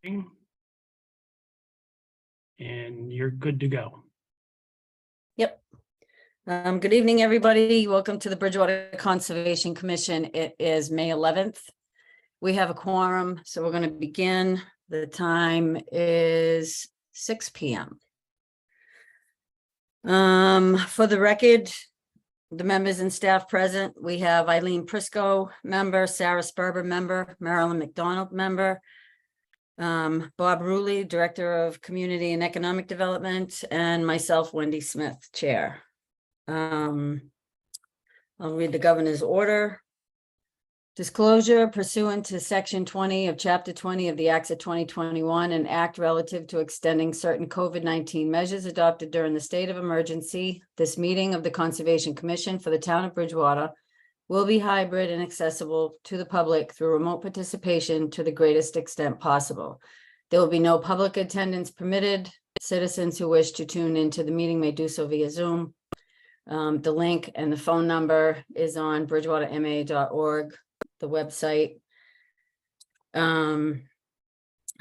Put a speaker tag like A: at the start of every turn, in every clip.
A: And you're good to go.
B: Yep. Good evening, everybody. Welcome to the Bridgewater Conservation Commission. It is May 11th. We have a quorum, so we're going to begin. The time is 6 p.m. For the record, the members and staff present, we have Eileen Prisco, member, Sarah Sperber, member, Marilyn McDonald, member, Bob Ruley, Director of Community and Economic Development, and myself, Wendy Smith, Chair. I'll read the governor's order. Disclosure pursuant to Section 20 of Chapter 20 of the Acts of 2021, an act relative to extending certain COVID-19 measures adopted during the state of emergency. This meeting of the Conservation Commission for the town of Bridgewater will be hybrid and accessible to the public through remote participation to the greatest extent possible. There will be no public attendance permitted. Citizens who wish to tune into the meeting may do so via Zoom. The link and the phone number is on bridgewaterma.org, the website.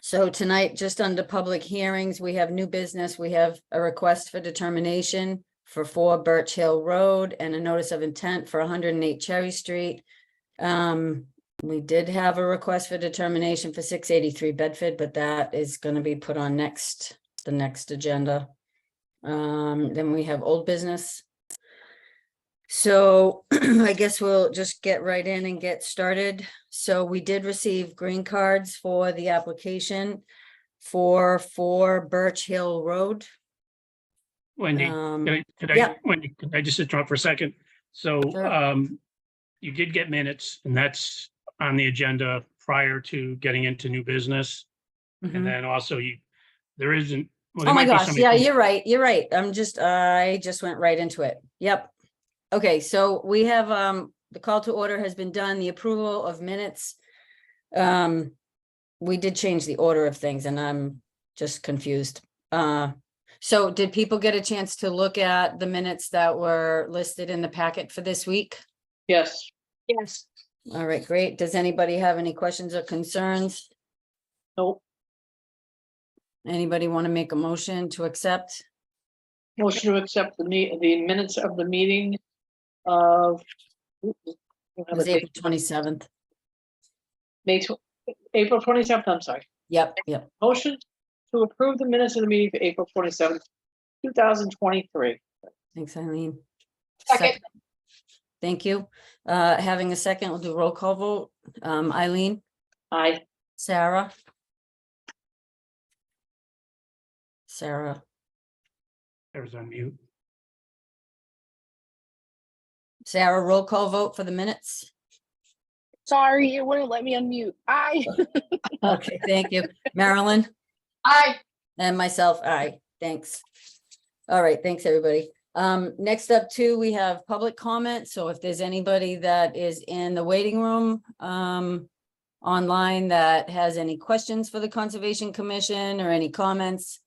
B: So tonight, just under public hearings, we have new business. We have a request for determination for 4 Birch Hill Road and a notice of intent for 108 Cherry Street. We did have a request for determination for 683 Bedford, but that is going to be put on the next agenda. Then we have old business. So I guess we'll just get right in and get started. So we did receive green cards for the application for 4 Birch Hill Road.
A: Wendy, Wendy, could I just interrupt for a second? So
B: Sure.
A: You did get minutes, and that's on the agenda prior to getting into new business.
B: Mhm.
A: And then also there isn't. Well,
B: Oh
A: there
B: my
A: might be
B: gosh,
A: somebody
B: yeah,
A: from-
B: you're right. I just went right into it. Yep. Okay, so we have, the call to order has been done, the approval of minutes. We did change the order of things and I'm just confused. So did people get a chance to look at the minutes that were listed in the packet for this week?
C: Yes. Yes.
B: All right, great. Does anybody have any questions or concerns?
C: Nope.
B: Anybody want to make a motion to accept?
C: Motion to accept the minutes of the meeting of
B: It was April 27th.
C: April 27th, I'm sorry.
B: Yep.
C: Motion to approve the minutes of the meeting for April 27th, 2023.
B: Thanks, Eileen.
C: Second.
B: Thank you. Having a second, we'll do roll call vote. Eileen,
C: Aye.
B: Sarah,
A: There's on mute.
B: Sarah, roll call vote for the minutes.
D: Sorry, it wouldn't let me unmute. Aye.
B: Okay, thank you. Marilyn
C: Aye.
B: and myself, aye. Thanks. All right, thanks, everybody. Next up too, we have public comment. So if there's anybody that is in the waiting room online that has any questions for the Conservation Commission or any comments,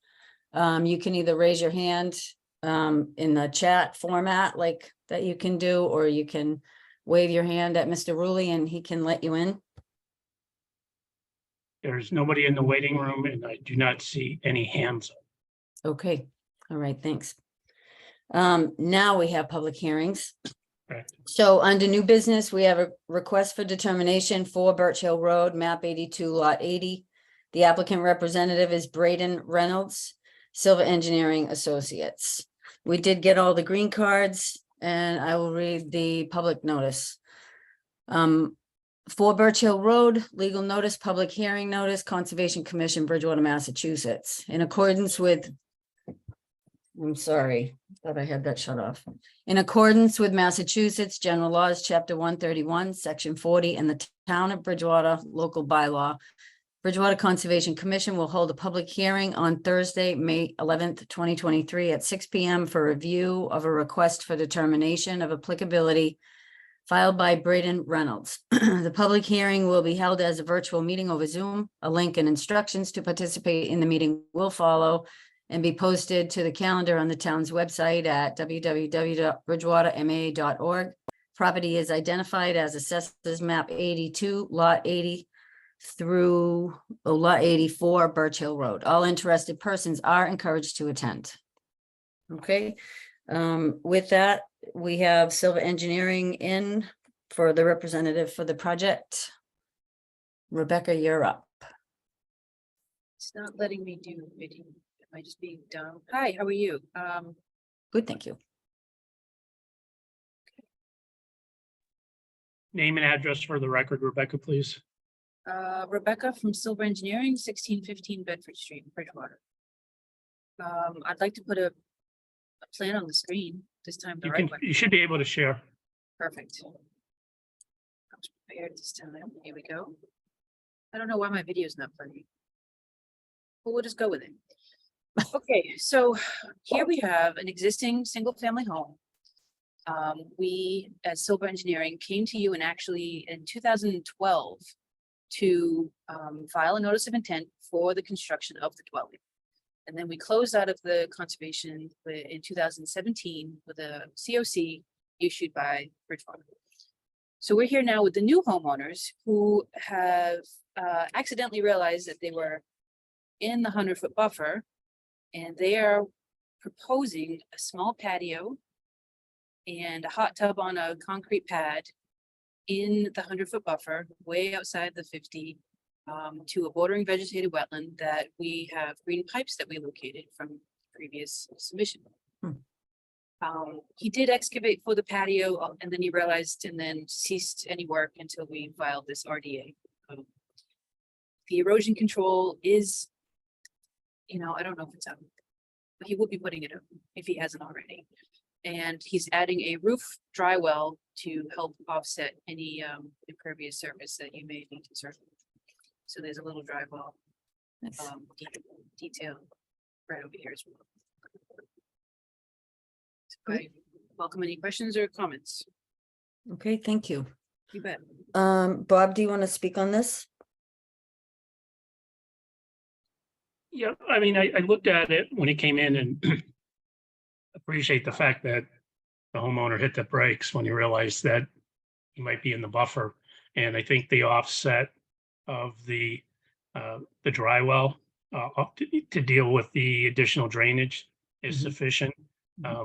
B: you can either raise your hand in the chat format like that you can do, or you can wave your hand at Mr. Ruley and he can let you in.
A: There's nobody in the waiting room and I do not see any hands up.
B: Okay, all right, thanks. Now we have public hearings.
A: Right.
B: So under new business, we have a request for determination for Birch Hill Road, map 82, lot 80. The applicant representative is Braden Reynolds, Silver Engineering Associates. We did get all the green cards and I will read the public notice. For Birch Hill Road, legal notice, public hearing notice, Conservation Commission, Bridgewater, Massachusetts. In accordance with, I'm sorry, thought I had that shut off. In accordance with Massachusetts General Laws, Chapter 131, Section 40, and the Town of Bridgewater Local Bylaw, Bridgewater Conservation Commission will hold a public hearing on Thursday, May 11th, 2023 at 6 p.m. for review of a request for determination of applicability filed by Braden Reynolds. The public hearing will be held as a virtual meeting over Zoom. A link and instructions to participate in the meeting will follow and be posted to the calendar on the town's website at www.bridgewaterma.org. Property is identified as Assessors Map 82, Lot 80, through Lot 84 Birch Hill Road. All interested persons are encouraged to attend. Okay, with that, we have Silva Engineering in for the representative for the project. Rebecca, you're up.
E: It's not letting me do video. Am I just being dumb? Hi, how are you?
B: Good, thank you.
A: Name and address for the record, Rebecca, please.
E: Rebecca from Silver Engineering, 1615 Bedford Street, Bridgewater. I'd like to put a plan on the screen this time. The right way.
A: You should be able to share.
E: Perfect. I was prepared this time. Here we go. I don't know why my video is not playing. But we'll just go with it. Okay, so here we have an existing single-family home. We, as Silver Engineering, came to you and actually in 2012 to file a notice of intent for the construction of the dwelling. And then we closed out of the conservation in 2017 with a COC issued by Bridgewater. So we're here now with the new homeowners who have accidentally realized that they were in the 100-foot buffer, and they are proposing a small patio and a hot tub on a concrete pad in the 100-foot buffer, way outside the 50, to a bordering vegetated wetland that we have green pipes that we located from previous submission. He did excavate for the patio, and then he realized and then ceased any work until we filed this RDA. The erosion control is, I don't know if it's up, but he will be putting it up if he hasn't already. And he's adding a roof dry well to help offset any impervious surface that you may be concerned with. So there's a little dry well
B: Nice.
E: detail right over here as well. So I welcome any questions or comments.
B: Okay, thank you.
E: You bet.
B: Bob, do you want to speak on this?
A: Yeah, I mean, I looked at it when it came in and appreciate the fact that the homeowner hit the brakes when he realized that he might be in the buffer. And I think the offset of the dry well to deal with the additional drainage is sufficient. I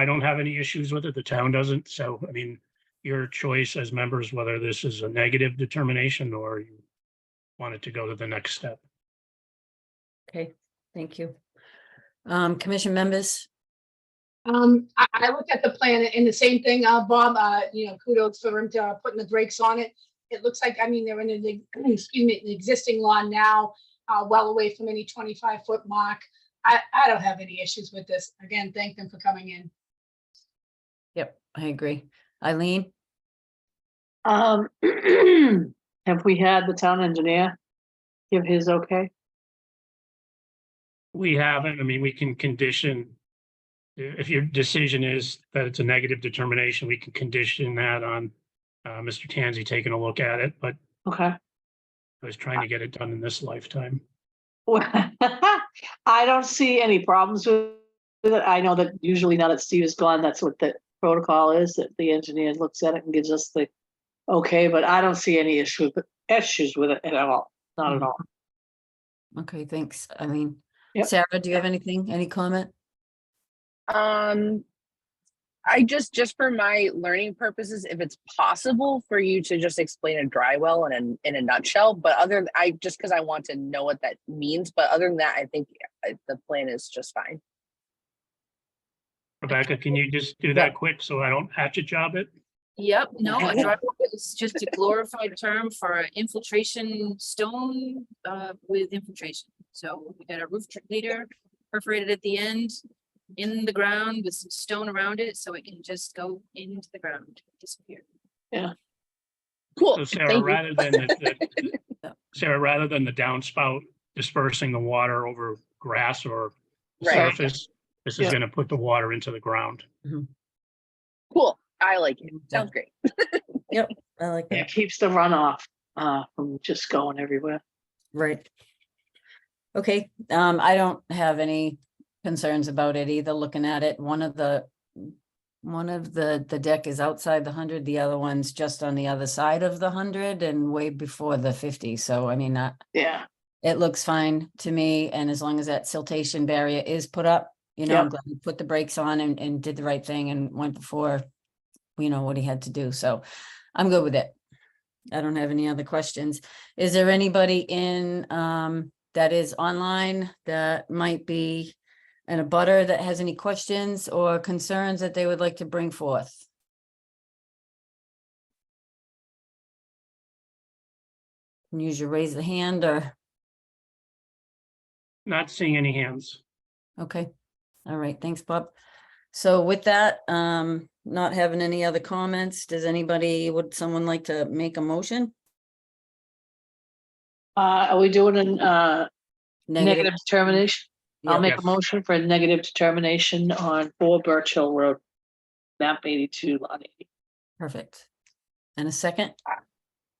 A: don't have any issues with it. The town doesn't. So, I mean, your choice as members, whether this is a negative determination or you want it to go to the next step.
B: Okay, thank you. Commission members?
F: I looked at the plan and the same thing, Bob, kudos for him to putting the brakes on it. It looks like, they're in an, excuse me, an existing lawn now, well away from any 25-foot mark. I don't have any issues with this. Again, thank them for coming in.
B: Yep, I agree. Eileen?
C: Have we had the town engineer give his okay?
A: We haven't. I mean, we can condition, if your decision is that it's a negative determination, we can condition that on Mr. Tansey taking a look at it, but
C: Okay.
A: I was trying to get it done in this lifetime.
C: Well, I don't see any problems with it. I know that usually now that Steve is gone, that's what the protocol is, that the engineer looks at it and gives us the okay, but I don't see any issues with it at all. Not at all.
B: Okay, thanks, Eileen.
C: Yep.
B: Sarah, do you have anything, any comment?
D: I just for my learning purposes, if it's possible for you to just explain a dry well in a nutshell, but because I want to know what that means, but other than that, I think the plan is just fine.
A: Rebecca, can you just do that quick so I don't hatchet job it?
E: Yep, no, a dry well is just a glorified term for infiltration stone with infiltration. So we got a roof leader perforated at the end in the ground with some stone around it, so it can just go into the ground, disappear.
D: Cool.
A: So Sarah,
D: Thank you.
A: rather than the downspout dispersing the water over grass or
D: Right.
A: surface, this is
C: Yeah.
A: going to put the water into the ground.
D: Cool. I like it. Sounds great.
B: I like
C: It
B: that,
C: keeps the runoff from just going everywhere.
B: right. Okay, I don't have any concerns about it either, looking at it. One of the one of the deck is outside the 100, the other one's just on the other side of the 100 and way before the 50. So I mean,
C: Yeah,
B: it looks fine to me, and as long as that siltation barrier is put up, I'm
C: Yep.
B: glad he put the brakes on and did the right thing and went before, what he had to do. So I'm good with it. I don't have any other questions. Is there anybody in that is online that might be in a butter that has any questions or concerns that they would like to bring forth? Can use your raise the hand or,
A: Not seeing any hands.
B: okay. All right, thanks, Bob. So with that, not having any other comments, would someone like to make a motion?
C: are we doing a negative determination? I'll
B: Yeah.
C: make
A: Yes.
C: a motion for a negative determination on 4 Birch Hill Road, map 82, lot 80.
B: Perfect. And a second?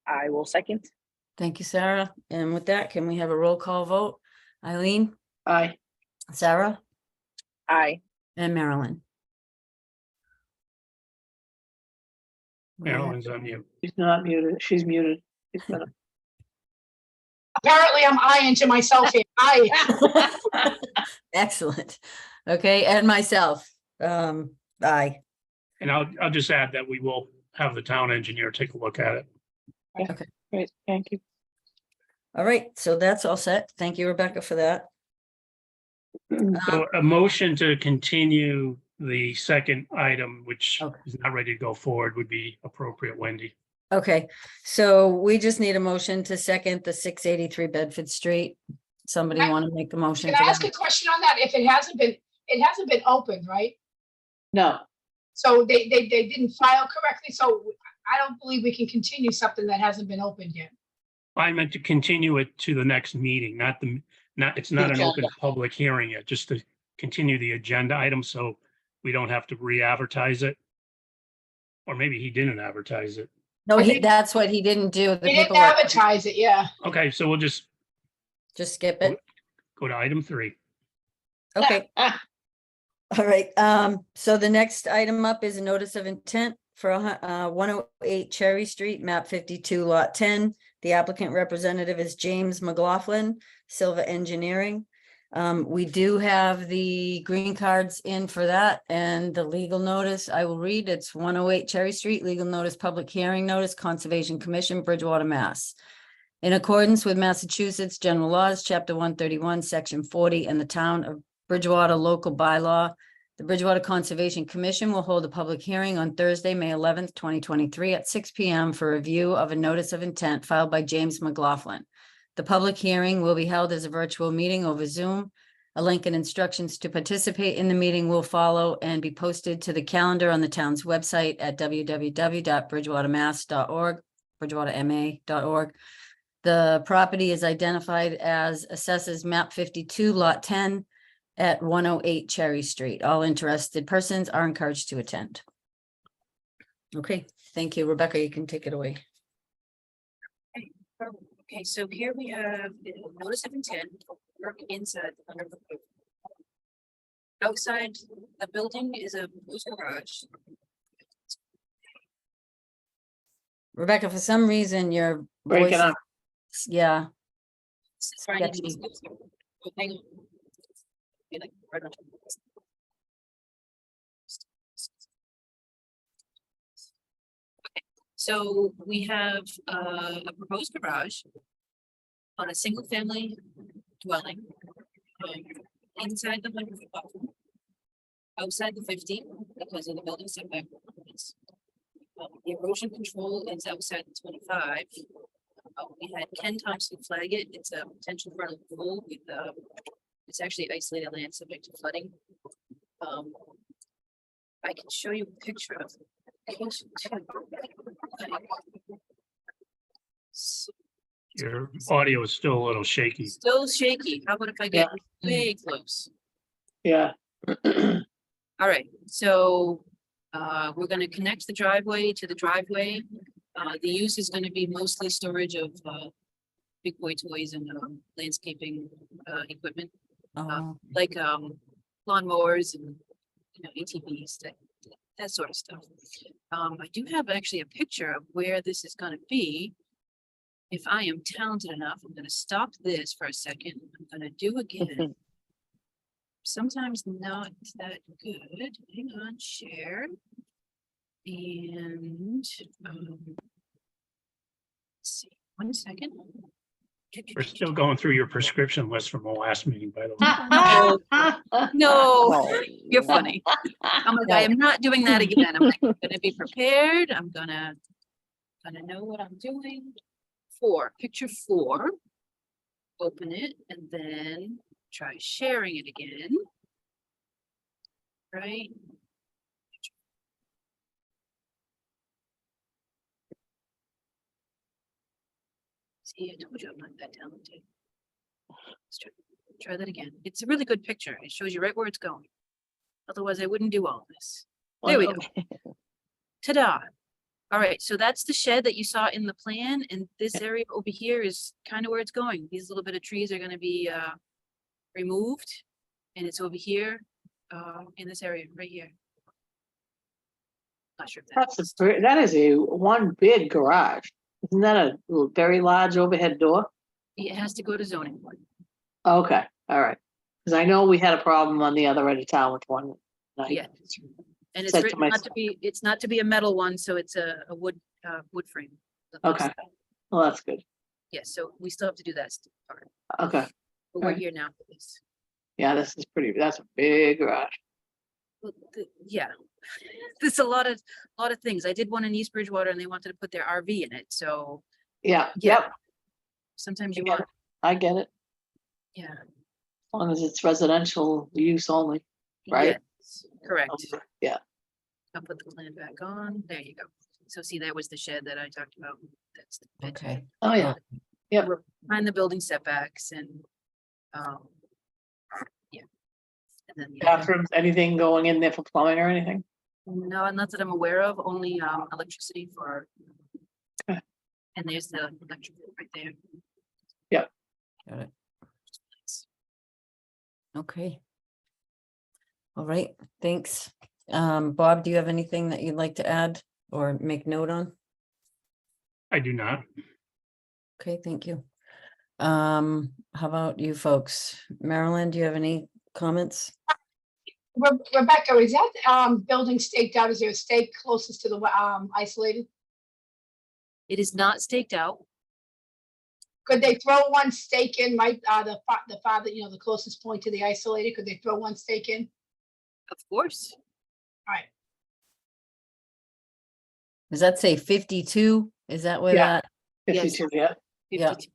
D: I will second.
B: Thank you, Sarah. And with that, can we have a roll call vote? Eileen,
C: Aye.
B: Sarah,
D: Aye.
B: and Marilyn.
A: Marilyn's on mute.
C: She's not muted, she's muted. She's gonna-
F: Apparently I'm eyeing to myself here. I,
B: Excellent. Okay, and myself. Aye.
A: And I'll just add that we will have the town engineer take a look at it.
C: Great, thank you.
B: All right, so that's all set. Thank you, Rebecca, for that.
A: So a motion to continue the second item, which
B: Okay.
A: is not ready to go forward, would be appropriate, Wendy.
B: Okay, so we just need a motion to second the 683 Bedford Street. Somebody
F: I-
B: want to make a motion?
F: can
B: for
F: I ask
B: that?
F: a question on that? If it hasn't been opened, right?
C: No,
F: So they didn't file correctly, so I don't believe we can continue something that hasn't been opened yet.
A: I meant to continue it to the next meeting, it's not an open
C: agenda.
A: public hearing yet, just to continue the agenda item, so we don't have to re-advertise it. Or maybe he didn't advertise it.
B: No,
F: I think-
B: that's what he didn't do. The
F: They didn't
B: paperwork,
F: advertise it, yeah.
A: Okay, so we'll just
B: just skip it.
A: go to item 3.
B: Okay. All right, so the next item up is a notice of intent for 108 Cherry Street, map 52, lot 10. The applicant representative is James McLaughlin, Silva Engineering. We do have the green cards in for that and the legal notice. I will read. It's 108 Cherry Street, legal notice, public hearing notice, Conservation Commission, Bridgewater, Mass. In accordance with Massachusetts General Laws, Chapter 131, Section 40, and the Town of Bridgewater Local Bylaw, the Bridgewater Conservation Commission will hold a public hearing on Thursday, May 11th, 2023 at 6 p.m. for review of a notice of intent filed by James McLaughlin. The public hearing will be held as a virtual meeting over Zoom. A link and instructions to participate in the meeting will follow and be posted to the calendar on the town's website at www.bridgewatermass.org, bridgewaterma.org. The property is identified as Assessors Map 52, Lot 10 at 108 Cherry Street. All interested persons are encouraged to attend. Okay, thank you. Rebecca, you can take it away.
E: Okay, so here we have the notice of intent, work inside under the roof. Outside the building is a garage.
B: Rebecca, for some reason, your
C: break
B: voice,
C: it up.
B: yeah,
E: Right next to
B: Sketchy.
E: the- oh, hang on. Okay, like, right on top of this. Okay, so we have a proposed garage on a single family dwelling. Inside the 100-foot buffer. Outside the 50 because of the building setback requirements. The erosion control is outside the 25. We had Ken Thompson flag it. It's a potential vernal pool with, it's actually isolated land subject to flooding. I can show you a picture of the location too. So,
A: Your audio is still a little shaky.
E: still shaky. How about if I get way close?
C: Yeah,
E: All right, so we're gonna connect the driveway to the driveway. The use is gonna be mostly storage of big boy toys and landscaping equipment,
B: oh,
E: like lawnmowers and ATVs, that sort of stuff. I do have actually a picture of where this is gonna be. If I am talented enough, I'm gonna stop this for a second. I'm gonna do again. Sometimes not that good. Hang on, share. And, let's see, 1 second.
A: We're still going through your prescription list from the last meeting, by the way.
E: No,
D: Oh,
E: you're funny. I'm like, I am not doing that again. I'm like, I'm gonna be prepared. I'm gonna know what I'm doing. Picture 4. Open it and then try sharing it again. Right? See, I told you I'm not that talented. Let's try that again. It's a really good picture. It shows you right where it's going. Otherwise, I wouldn't do all this. There we go. Ta-da. All right, so that's the shed that you saw in the plan, and this area over here is kind of where it's going. These little bit of trees are gonna be removed, and it's over here, in this area, right here. Not sure if
C: That is a one big garage. Isn't that a very large overhead door?
E: it has to go to zoning board.
C: Okay, all right. Because I know we had a problem on the other end of town with one. night.
E: Yeah. And it's
C: Said to
E: written not to
C: myself-
E: be, it's not to be a metal one, so it's a wood frame. that looks-
C: Okay. Well, that's good.
E: Yes, so we still have to do that part,
C: Okay,
E: but we're
C: Alright.
E: here now for this.
C: yeah, that's a big garage.
E: Well, yeah, there's a lot of things. I did one in East Bridgewater and they wanted to put their RV in it, so
C: Yeah,
E: Yeah.
C: yep,
E: sometimes
C: I
E: you
C: get
E: want,
C: it. I get it.
E: yeah.
C: As long as it's residential use only. Right.
E: Yes, correct.
C: Yeah,
E: I'll put the plan back on. There you go. So see, that was the shed that I talked about. That's the pit.
B: Okay.
C: oh, yeah, Yep.
E: We're behind the building setbacks and, yeah. And then,
C: bathrooms, anything going in there for plumbing or anything?
E: no, not that I'm aware of, only, electricity for.
C: Okay.
E: And there's the electric right there.
B: Got it. Okay. All right, thanks. Bob, do you have anything that you'd like to add or make note on?
A: I do not.
B: Okay, thank you. How about you folks? Marilyn, do you have any comments?
F: Rebecca, is that building staked out? Is there a stake closest to the isolated?
E: It is not staked out.
F: Could they throw one stake in, right, the father, the closest point to the isolated? Could they throw one stake in?
E: Of course.
F: All right.
B: Does that say 52? Is that where
C: Yeah.
B: that?
E: Yes.
C: 52, yeah.
B: Yeah.
E: 52.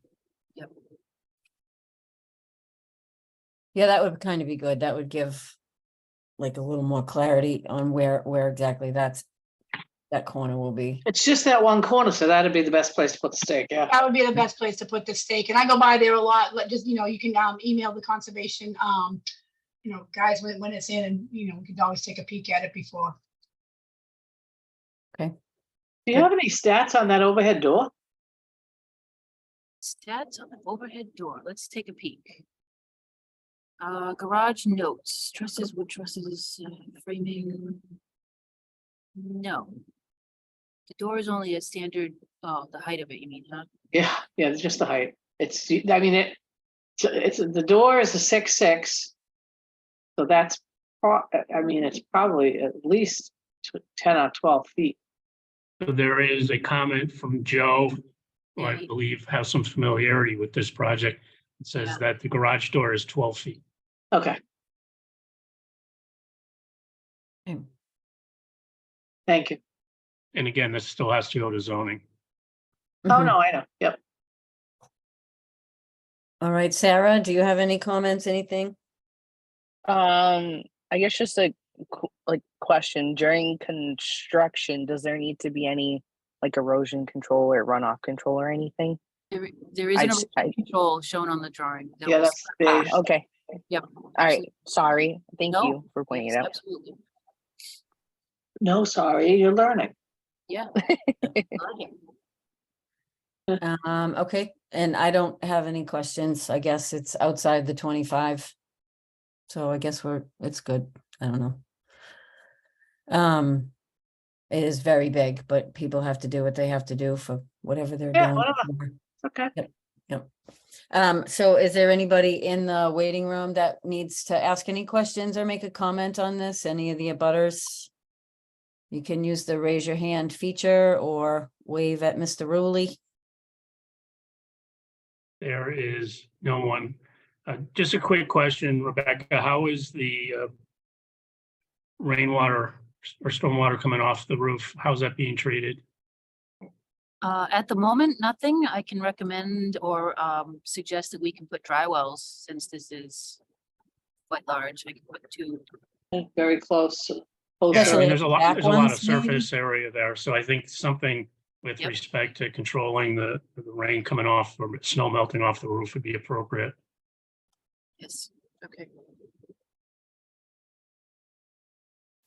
B: Yeah, that would kind of be good. That would give like a little more clarity on where exactly that corner will be.
C: It's just that one corner, so that'd be the best place to put the stake, yeah.
F: That would be the best place to put the stake. And I go by there a lot, just, you can email the conservation, guys when it's in and, we could always take a peek at it before.
C: Do you have any stats on that overhead door?
E: Stats on the overhead door. Let's take a peek. Garage notes, trusses, wood trusses, framing. No. The door is only a standard, the height of it, you mean, huh?
C: Yeah, it's just the height. It's the door is a 6'6". So that's, it's probably at least 10 or 12 feet.
A: So there is a comment from Joe, who I
E: Yeah.
A: believe has some familiarity with this project. It says
E: Yeah.
A: that the garage door is 12 feet.
C: Okay,
B: Okay.
C: thank you.
A: And again, this still has to go to zoning.
C: Oh,
B: Mhm.
C: no, I know, yep.
B: All right, Sarah, do you have any comments, anything?
D: I guess just a question during construction, does there need to be any like erosion control or runoff control or anything?
E: There is
D: I
E: an
D: just-
E: erosion control shown on the drawing. That
C: Yeah,
E: was-
C: that's beige.
D: Okay.
E: Yep.
D: All right. Sorry. Thank
E: No,
D: you for pointing it
E: yes,
D: out.
E: Absolutely,
C: No, sorry, you're learning.
E: yeah.
B: Okay, and I don't have any questions. I guess it's outside the 25. So I guess it's good. I don't know. It is very big, but people have to do what they have to do for whatever they're
C: Yeah,
B: doing.
C: whatever. Okay.
B: Yep. So is there anybody in the waiting room that needs to ask any questions or make a comment on this? Any of the abutters? You can use the raise your hand feature or wave at Mr. Rowley.
A: There is no one. Just a quick question, Rebecca, how is the rainwater or stormwater coming off the roof? How's that being treated?
E: At the moment, nothing. I can recommend or suggest that we can put dry wells since this is quite large. I can put 2.
C: Very close.
A: Yeah, I
B: so
A: mean,
B: the
A: there's a lot,
B: back
A: there's a lot of
B: ones, maybe?
A: surface area there, so I think something with
E: Yep.
A: respect to controlling the rain coming off or snow melting off the roof would be appropriate.
E: Yes, okay.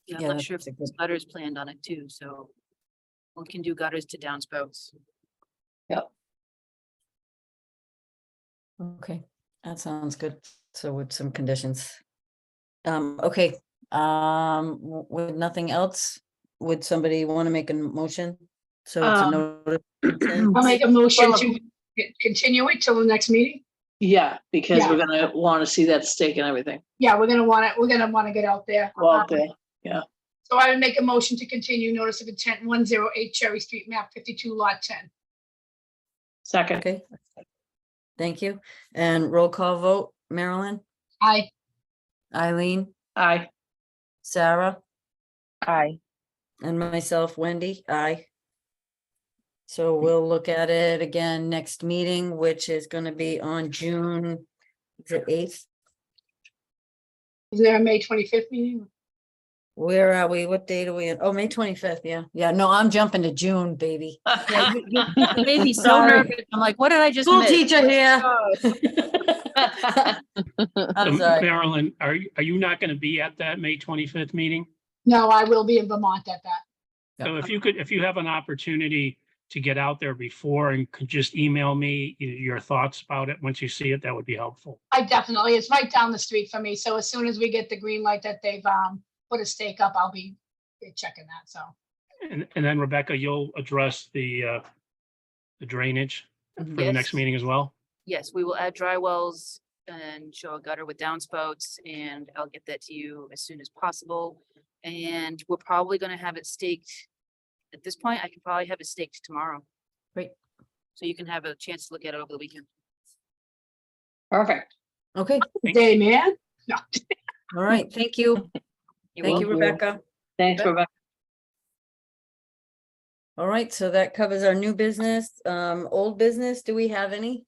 E: Yeah, I'm
B: Yeah,
E: not sure if
B: that's a
E: there's
B: good-
E: gutters planned on it too, so we can do gutters to downspouts.
B: Okay, that sounds good. So with some conditions. Okay, with nothing else, would somebody want to make a motion? So it's a notice.
F: I'll make a motion
C: Well-
F: to continue it till the next meeting.
C: Yeah, because
F: Yeah.
C: we're gonna want to see that stake and everything.
F: Yeah, we're gonna want to get out there.
C: Go out there.
F: So I would make a motion to continue notice of intent 108 Cherry Street, map 52, lot 10.
C: Second,
B: Okay. Thank you. And roll call vote, Marilyn,
F: Aye.
B: Eileen,
C: aye.
B: Sarah,
D: Aye.
B: and myself, Wendy, aye. So we'll look at it again next meeting, which is gonna be on June the 8th.
F: Is there a May 25th meeting?
B: Where are we? What date are we in? Oh, May 25th, yeah. Yeah, no, I'm jumping to June, baby.
E: Yeah, you made me so
B: Sorry.
E: nervous. I'm like, what did I just
B: School
E: miss?
B: teacher here. I'm sorry.
A: Marilyn, are you not going to be at that May 25th meeting?
F: No, I will be in Vermont at that.
A: So if you have an opportunity to get out there before and could just email me your thoughts about it, once you see it, that would be helpful.
F: I definitely, it's right down the street from me. So as soon as we get the green light that they've put a stake up, I'll be checking that. So
A: And then Rebecca, you'll address the drainage for the next
E: Yes.
A: meeting as well?
E: Yes, we will add dry wells and show a gutter with downspouts, and I'll get that to you as soon as possible. And we're probably gonna have it staked. At this point, I can probably have it staked tomorrow.
B: Great.
E: So you can have a chance to look at it over the weekend.
C: Perfect.
B: Okay,
F: day, man. No.
B: all right, thank you.
E: You're
B: Thank you,
C: welcome.
B: Rebecca.
C: Thanks,
B: Yep.
C: Rebecca.
B: All right, so that covers our new business. Old business, do we have any?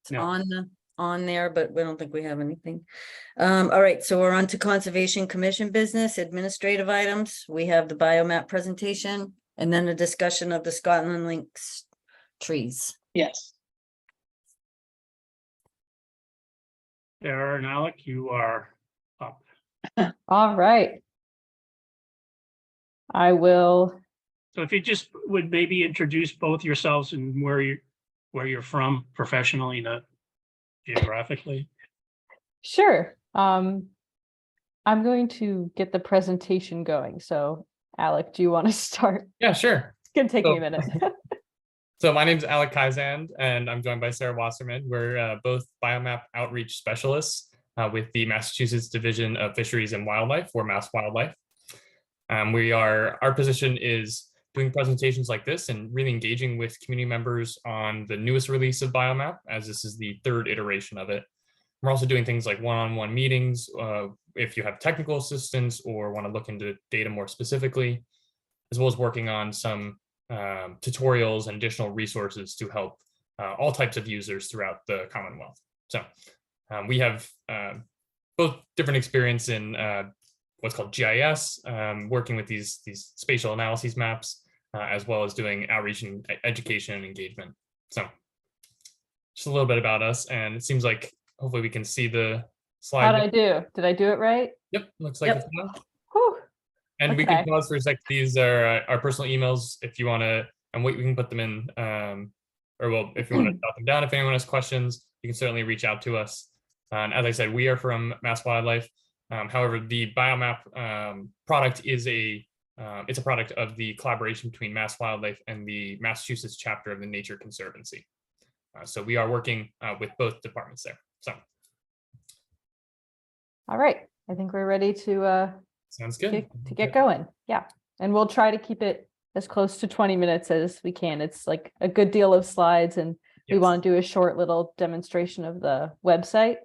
B: It's
A: No.
B: on there, but we don't think we have anything. All right, so we're on to Conservation Commission business, administrative items. We have the biomap presentation and then a discussion of the Scotland Links trees.
C: Yes.
A: Sarah and Alec, you are up.
G: All right. I will,
A: So if you just would maybe introduce both yourselves and where you're from professionally, not geographically.
G: sure. I'm going to get the presentation going. So Alec, do you want to start?
H: Yeah, sure.
G: It's gonna take me a
H: So-
G: minute.
H: So my name's Alec Kaizand, and I'm joined by Sarah Wasserman. We're both biomap outreach specialists with the Massachusetts Division of Fisheries and Wildlife, or Mass Wildlife. Our position is doing presentations like this and really engaging with community members on the newest release of biomap, as this is the third iteration of it. We're also doing things like one-on-one meetings if you have technical assistance or want to look into data more specifically, as well as working on some tutorials and additional resources to help all types of users throughout the Commonwealth. So we have both different experience in what's called GIS, working with these spatial analyses maps, as well as doing outreach and education and engagement. So just a little bit about us, and it seems like hopefully we can see the slide.
G: How'd I do? Did I do it right?
H: Yep, looks like
B: Yep.
H: it's done.
G: Whew.
H: And we can
G: Okay.
H: pause for a sec. These are our personal emails if you want to, and we can put them in, or well, if you want to jot them down, if anyone has questions, you can certainly reach out to us. And as I said, we are from Mass Wildlife. However, the biomap product is it's a product of the collaboration between Mass Wildlife and the Massachusetts chapter of the Nature Conservancy. So we are working with both departments there. So
G: All right, I think we're ready to
H: sounds good.
G: get going. Yeah, and we'll try to keep it as close to 20 minutes as we can. It's like a good deal of slides, and we
H: Yes.
G: want to do a short little demonstration of the website.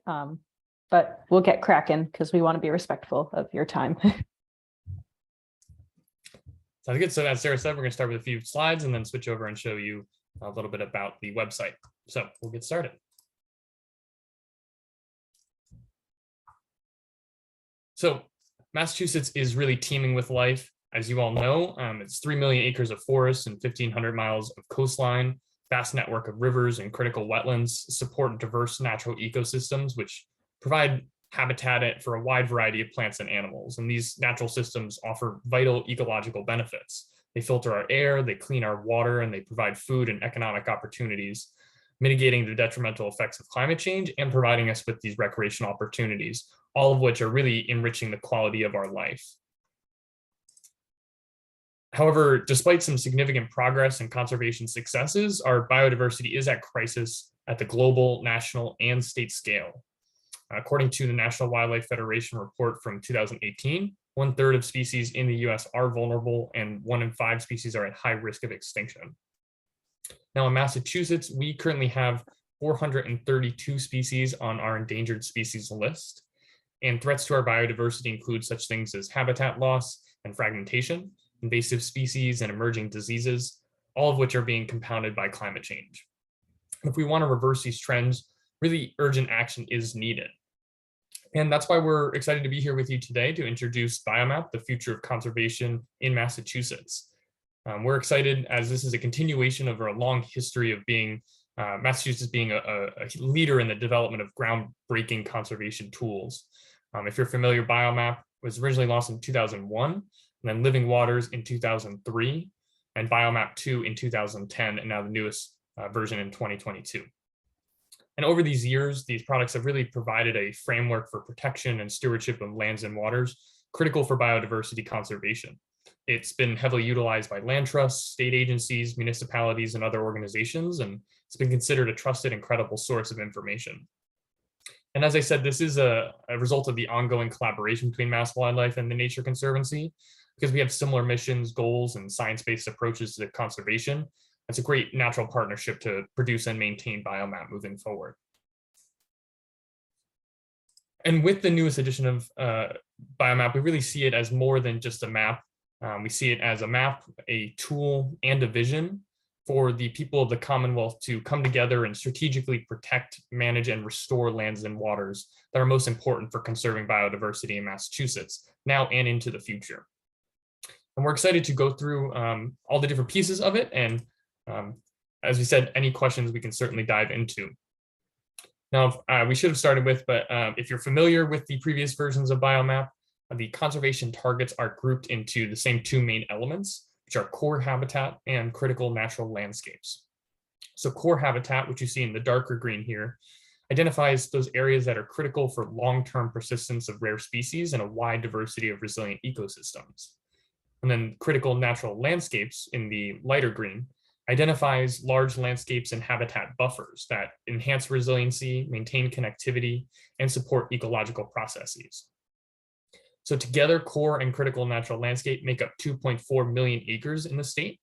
G: But we'll get cracking because we want to be respectful of your time.
H: Sounds good. So as Sarah said, we're going to start with a few slides and then switch over and show you a little bit about the website. So we'll get started. So Massachusetts is really teeming with life. As you all know, it's 3 million acres of forest and 1,500 miles of coastline, vast network of rivers and critical wetlands, support diverse natural ecosystems, which provide habitat for a wide variety of plants and animals. And these natural systems offer vital ecological benefits. They filter our air, they clean our water, and they provide food and economic opportunities, mitigating the detrimental effects of climate change and providing us with these recreational opportunities, all of which are really enriching the quality of our life. However, despite some significant progress and conservation successes, our biodiversity is at crisis at the global, national, and state scale. According to the National Wildlife Federation report from 2018, 1/3 of species in the US are vulnerable and 1 in 5 species are at high risk of extinction. Now in Massachusetts, we currently have 432 species on our endangered species list. And threats to our biodiversity include such things as habitat loss and fragmentation, invasive species, and emerging diseases, all of which are being compounded by climate change. If we want to reverse these trends, really urgent action is needed. And that's why we're excited to be here with you today to introduce Biomap, the future of conservation in Massachusetts. We're excited as this is a continuation of a long history of being Massachusetts being a leader in the development of groundbreaking conservation tools. If you're familiar, Biomap was originally launched in 2001, and then Living Waters in 2003, and Biomap 2 in 2010, and now the newest version in 2022. And over these years, these products have really provided a framework for protection and stewardship of lands and waters, critical for biodiversity conservation. It's been heavily utilized by land trusts, state agencies, municipalities, and other organizations, and it's been considered a trusted and credible source of information. And as I said, this is a result of the ongoing collaboration between Mass Wildlife and the Nature Conservancy, because we have similar missions, goals, and science-based approaches to conservation. It's a great natural partnership to produce and maintain Biomap moving forward. And with the newest edition of Biomap, we really see it as more than just a map. We see it as a map, a tool, and a vision for the people of the Commonwealth to come together and strategically protect, manage, and restore lands and waters that are most important for conserving biodiversity in Massachusetts, now and into the future. And we're excited to go through all the different pieces of it. And as we said, any questions we can certainly dive into. Now, we should have started with, but if you're familiar with the previous versions of Biomap, the conservation targets are grouped into the same 2 main elements, which are core habitat and critical natural landscapes. So core habitat, which you see in the darker green here, identifies those areas that are critical for long-term persistence of rare species and a wide diversity of resilient ecosystems. And then critical natural landscapes in the lighter green identifies large landscapes and habitat buffers that enhance resiliency, maintain connectivity, and support ecological processes. So together, core and critical natural landscape make up 2.4 million acres in the state.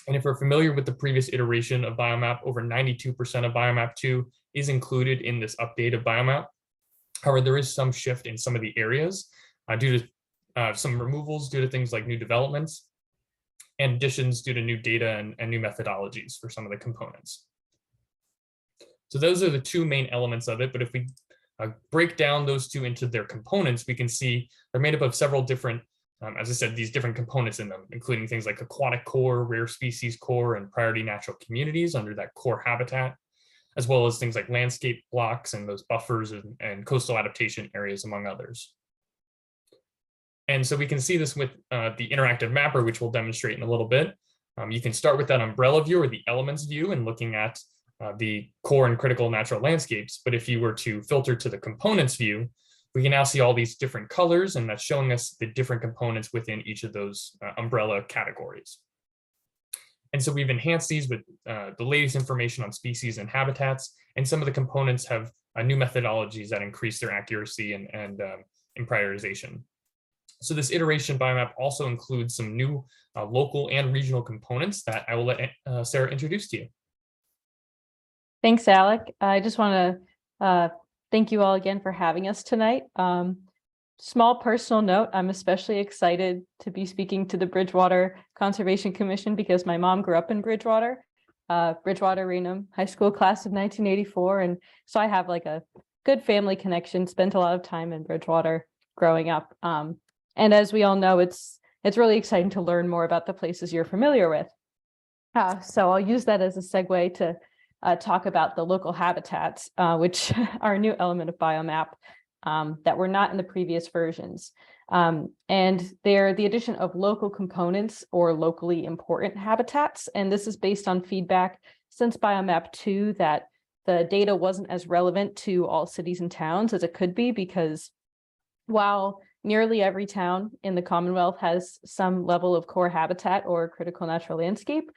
H: And if we're familiar with the previous iteration of Biomap, over 92% of Biomap 2 is included in this update of Biomap. However, there is some shift in some of the areas due to some removals due to things like new developments, and additions due to new data and new methodologies for some of the components. So those are the 2 main elements of it. But if we break down those 2 into their components, we can see they're made up of several different, as I said, these different components in them, including things like aquatic core, rare species core, and priority natural communities under that core habitat, as well as things like landscape blocks and those buffers and coastal adaptation areas, among others. And so we can see this with the interactive mapper, which we'll demonstrate in a little bit. You can start with that umbrella view or the elements view and looking at the core and critical natural landscapes. But if you were to filter to the components view, we can now see all these different colors, and that's showing us the different components within each of those umbrella categories. And so we've enhanced these with the latest information on species and habitats, and some of the components have new methodologies that increase their accuracy and prioritization. So this iteration biomap also includes some new local and regional components that I will let Sarah introduce to you.
G: Thanks, Alec. I just want to thank you all again for having us tonight. Small personal note, I'm especially excited to be speaking to the Bridgewater Conservation Commission because my mom grew up in Bridgewater, Raynham High School class of 1984. And so I have like a good family connection, spent a lot of time in Bridgewater growing up. And as we all know, it's really exciting to learn more about the places you're familiar with. So I'll use that as a segue to talk about the local habitats, which are a new element of biomap that were not in the previous versions. And they're the addition of local components or locally important habitats. And this is based on feedback since Biomap 2 that the data wasn't as relevant to all cities and towns as it could be, because while nearly every town in the Commonwealth has some level of core habitat or critical natural landscape,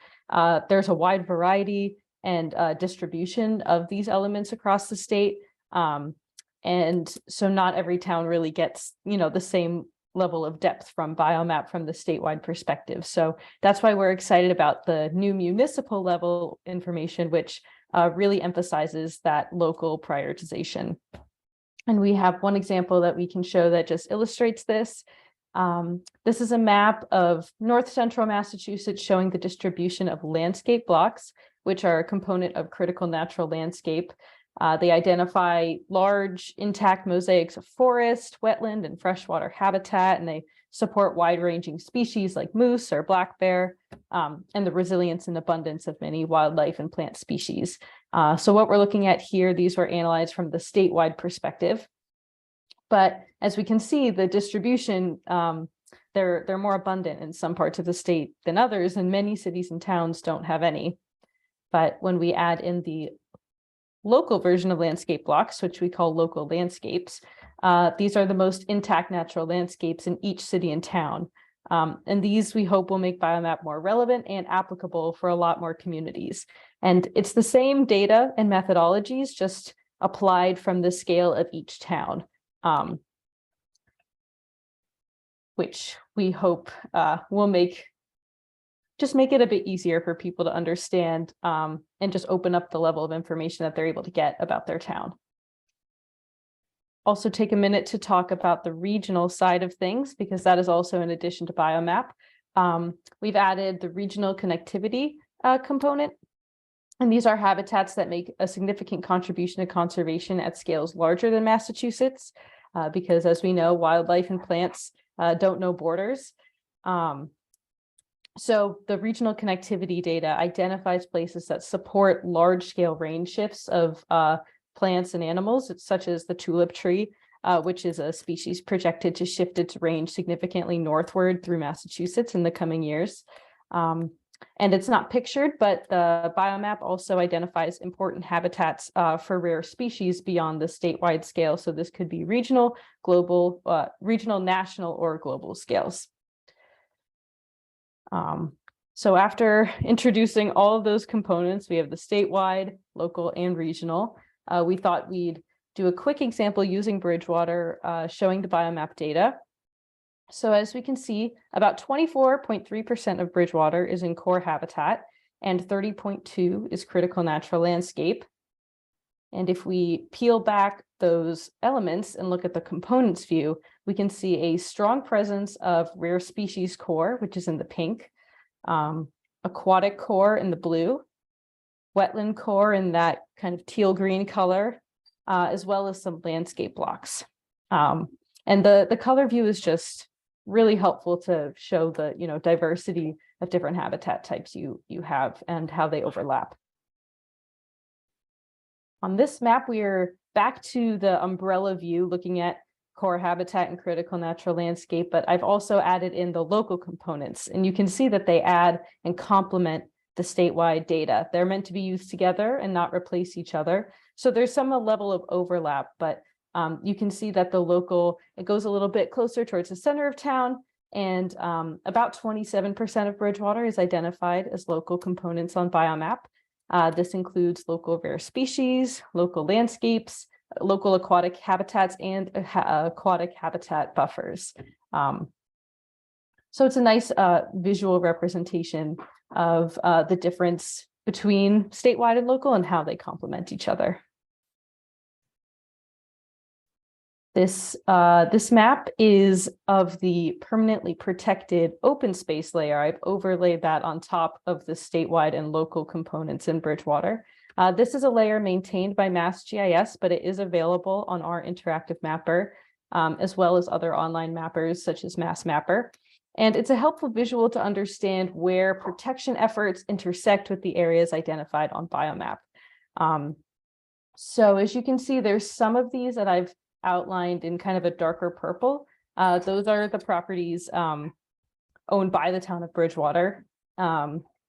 G: there's a wide variety and distribution of these elements across the state. And so not every town really gets, the same level of depth from biomap from the statewide perspective. So that's why we're excited about the new municipal level information, which really emphasizes that local prioritization. And we have one example that we can show that just illustrates this. This is a map of North Central Massachusetts showing the distribution of landscape blocks, which are a component of critical natural landscape. They identify large intact mosaics of forest, wetland, and freshwater habitat, and they support wide-ranging species like moose or black bear, and the resilience and abundance of many wildlife and plant species. So what we're looking at here, these were analyzed from the statewide perspective. But as we can see, the distribution, they're more abundant in some parts of the state than others, and many cities and towns don't have any. But when we add in the local version of landscape blocks, which we call local landscapes, these are the most intact natural landscapes in each city and town. And these we hope will make biomap more relevant and applicable for a lot more communities. And it's the same data and methodologies, just applied from the scale of each town, which we hope will make it a bit easier for people to understand, and just open up the level of information that they're able to get about their town. Also take a minute to talk about the regional side of things, because that is also in addition to biomap. We've added the regional connectivity component, and these are habitats that make a significant contribution to conservation at scales larger than Massachusetts, because as we know, wildlife and plants don't know borders. So the regional connectivity data identifies places that support large-scale range shifts of plants and animals, such as the tulip tree, which is a species projected to shift its range significantly northward through Massachusetts in the coming years. And it's not pictured, but the biomap also identifies important habitats for rare species beyond the statewide scale. So this could be regional, global, national, or global scales. So after introducing all of those components, we have the statewide, local, and regional. We thought we'd do a quick example using Bridgewater, showing the biomap data. So as we can see, about 24.3% of Bridgewater is in core habitat, and 30.2% is critical natural landscape. And if we peel back those elements and look at the components view, we can see a strong presence of rare species core, which is in the pink, aquatic core in the blue, wetland core in that kind of teal green color, as well as some landscape blocks. And the color view is just really helpful to show the diversity of different habitat types you have and how they overlap. On this map, we are back to the umbrella view, looking at core habitat and critical natural landscape, but I've also added in the local components, and you can see that they add and complement the statewide data. They're meant to be used together and not replace each other. So there's some level of overlap, but You can see that the local, it goes a little bit closer towards the center of town, and about 27% of Bridgewater is identified as local components on Biomap. This includes local rare species, local landscapes, local aquatic habitats, and aquatic habitat buffers. So it's a nice visual representation of the difference between statewide and local and how they complement each other. This map is of the permanently protected open space layer. I've overlaid that on top of the statewide and local components in Bridgewater. This is a layer maintained by MassGIS, but it is available on our interactive mapper, as well as other online mappers such as MassMapper. And it's a helpful visual to understand where protection efforts intersect with the areas identified on Biomap. So as you can see, there's some of these that I've outlined in kind of a darker purple. Those are the properties owned by the town of Bridgewater.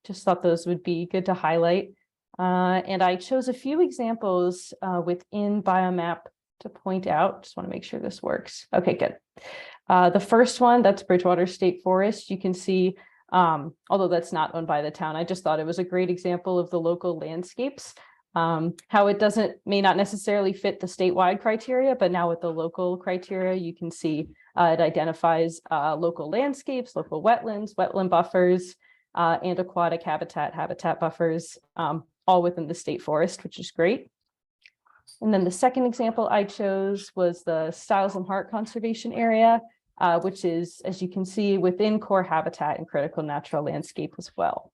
G: Just thought those would be good to highlight. And I chose a few examples within Biomap to point out. Just want to make sure this works. Okay, good. The first one, that's Bridgewater State Forest. You can see, although that's not owned by the town, I just thought it was a great example of the local landscapes, how it may not necessarily fit the statewide criteria, but now with the local criteria, you can see it identifies local landscapes, local wetlands, wetland buffers, and aquatic habitat buffers, all within the state forest, which is great. And then the second example I chose was the Stiles and Hart Conservation Area, which is, as you can see, within core habitat and critical natural landscape as well.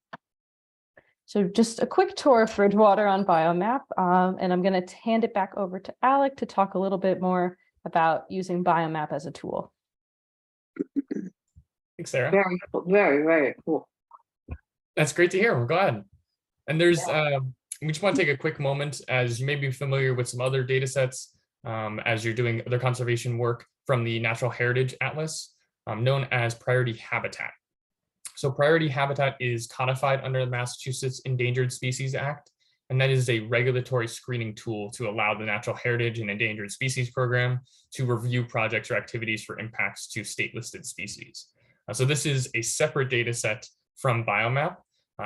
G: So just a quick tour of Bridgewater on Biomap, and I'm going to hand it back over to Alec to talk a little bit more about using Biomap as a tool.
H: Thanks, Sarah.
C: Very, very, very cool.
H: That's great to hear. We're glad. And there's, we just want to take a quick moment, as you may be familiar with some other data sets as you're doing other conservation work from the Natural Heritage Atlas, known as Priority Habitat. So Priority Habitat is codified under the Massachusetts Endangered Species Act, and that is a regulatory screening tool to allow the Natural Heritage and Endangered Species Program to review projects or activities for impacts to state-listed species. So this is a separate data set from Biomap,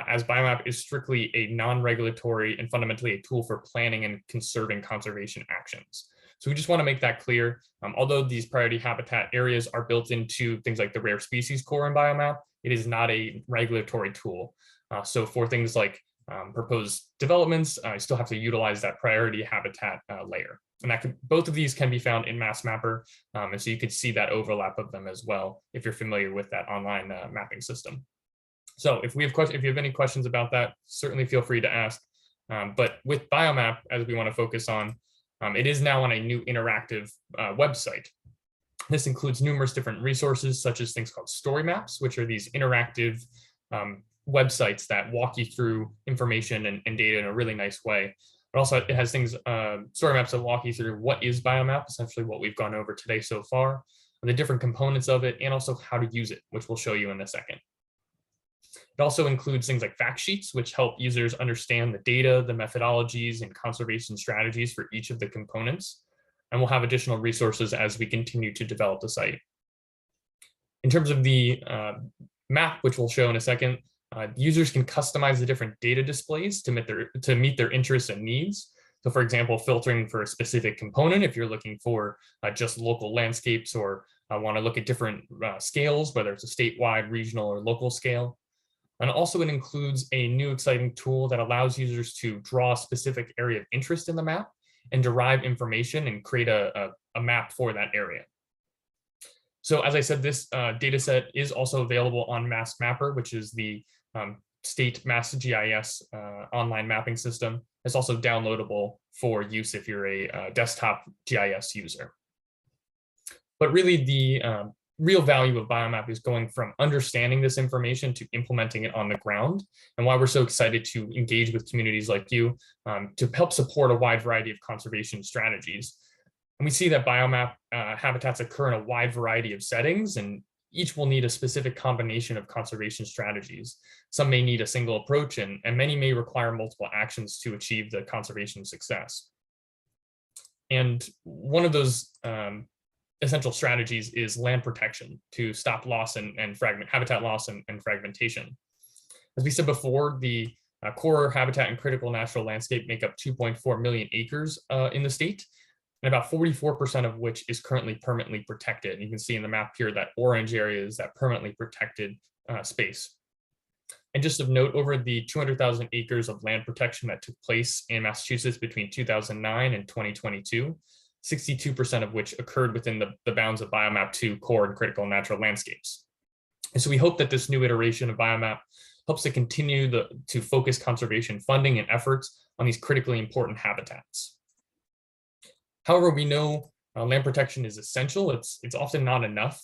H: as Biomap is strictly a non-regulatory and fundamentally a tool for planning and conserving conservation actions. So we just want to make that clear. Although these priority habitat areas are built into things like the rare species core in Biomap, it is not a regulatory tool. So for things like proposed developments, you still have to utilize that priority habitat layer. And both of these can be found in MassMapper. And so you could see that overlap of them as well if you're familiar with that online mapping system. So if you have any questions about that, certainly feel free to ask. But with Biomap, as we want to focus on, it is now on a new interactive website. This includes numerous different resources, such as things called story maps, which are these interactive websites that walk you through information and data in a really nice way. But also it has things, story maps that walk you through what is Biomap, essentially what we've gone over today so far, and the different components of it, and also how to use it, which we'll show you in a second. It also includes things like fact sheets, which help users understand the data, the methodologies, and conservation strategies for each of the components. And we'll have additional resources as we continue to develop the site. In terms of the map, which we'll show in a second, users can customize the different data displays to meet their interests and needs. So for example, filtering for a specific component, if you're looking for just local landscapes or want to look at different scales, whether it's a statewide, regional, or local scale. And also it includes a new exciting tool that allows users to draw a specific area of interest in the map and derive information and create a map for that area. So as I said, this data set is also available on MassMapper, which is the state MassGIS online mapping system. It's also downloadable for use if you're a desktop GIS user. But really the real value of Biomap is going from understanding this information to implementing it on the ground, and why we're so excited to engage with communities like you to help support a wide variety of conservation strategies. And we see that Biomap habitats occur in a wide variety of settings, and each will need a specific combination of conservation strategies. Some may need a single approach, and many may require multiple actions to achieve the conservation success. And one of those essential strategies is land protection to stop loss and habitat loss and fragmentation. As we said before, the core habitat and critical natural landscape make up 2.4 million acres in the state, and about 44% of which is currently permanently protected. And you can see in the map here that orange area is that permanently protected space. And just of note, over the 200,000 acres of land protection that took place in Massachusetts between 2009 and 2022, 62% of which occurred within the bounds of Biomap 2 core and critical natural landscapes. And so we hope that this new iteration of Biomap helps to continue to focus conservation funding and efforts on these critically important habitats. However, we know land protection is essential. It's often not enough.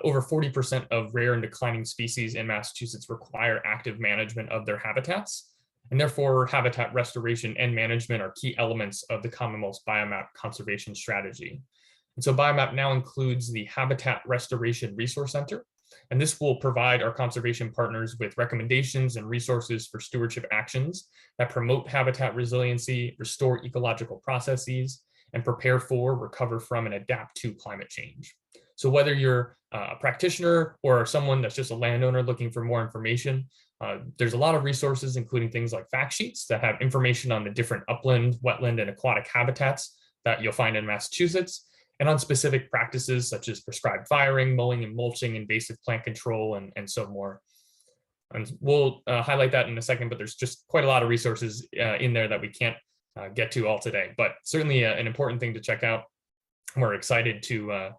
H: Over 40% of rare and declining species in Massachusetts require active management of their habitats, and therefore habitat restoration and management are key elements of the Commonwealth's Biomap conservation strategy. And so Biomap now includes the Habitat Restoration Resource Center, and this will provide our conservation partners with recommendations and resources for stewardship actions that promote habitat resiliency, restore ecological processes, and prepare for, recover from, and adapt to climate change. So whether you're a practitioner or someone that's just a landowner looking for more information, there's a lot of resources, including things like fact sheets that have information on the different upland, wetland, and aquatic habitats that you'll find in Massachusetts, and on specific practices such as prescribed firing, mowing and mulching, invasive plant control, and so more. And we'll highlight that in a second, but there's just quite a lot of resources in there that we can't get to all today, but certainly an important thing to check out. We're excited to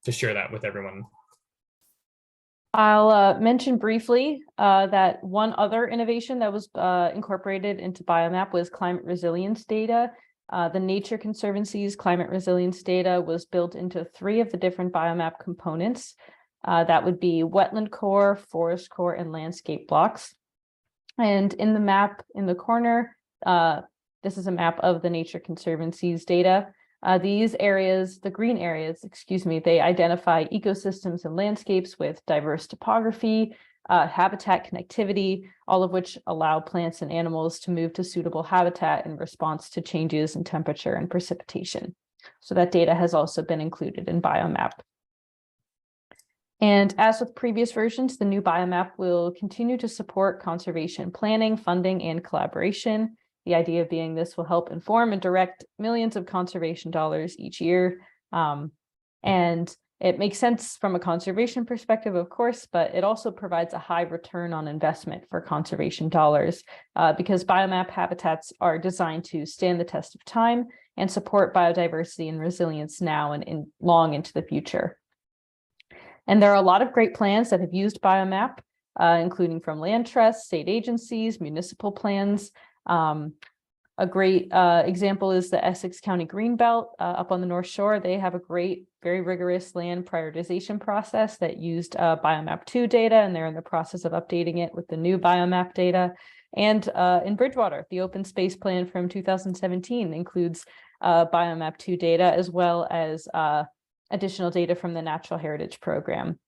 H: share that with everyone.
G: I'll mention briefly that one other innovation that was incorporated into Biomap was climate resilience data. The Nature Conservancy's climate resilience data was built into 3 of the different Biomap components. That would be wetland core, forest core, and landscape blocks. And in the map in the corner, this is a map of the Nature Conservancy's data. These areas, the green areas, they identify ecosystems and landscapes with diverse topography, habitat connectivity, all of which allow plants and animals to move to suitable habitat in response to changes in temperature and precipitation. So that data has also been included in Biomap. And as with previous versions, the new Biomap will continue to support conservation planning, funding, and collaboration. The idea being this will help inform and direct millions of conservation dollars each year. And it makes sense from a conservation perspective, of course, but it also provides a high return on investment for conservation dollars because Biomap habitats are designed to stand the test of time and support biodiversity and resilience now and long into the future. And there are a lot of great plans that have used Biomap, including from land trusts, state agencies, municipal plans. A great example is the Essex County Greenbelt up on the North Shore. They have a great, very rigorous land prioritization process that used Biomap 2 data, and they're in the process of updating it with the new Biomap data. And in Bridgewater, the open space plan from 2017 includes Biomap 2 data, as well as additional data from the Natural Heritage Program.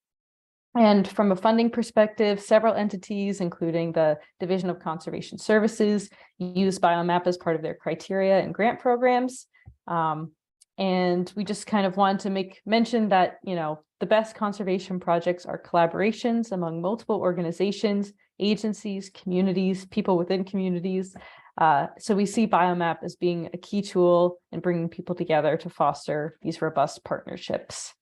G: And from a funding perspective, several entities, including the Division of Conservation Services, use Biomap as part of their criteria and grant programs. And we just kind of wanted to mention that, the best conservation projects are collaborations among multiple organizations, agencies, communities, people within communities. So we see Biomap as being a key tool in bringing people together to foster these robust partnerships.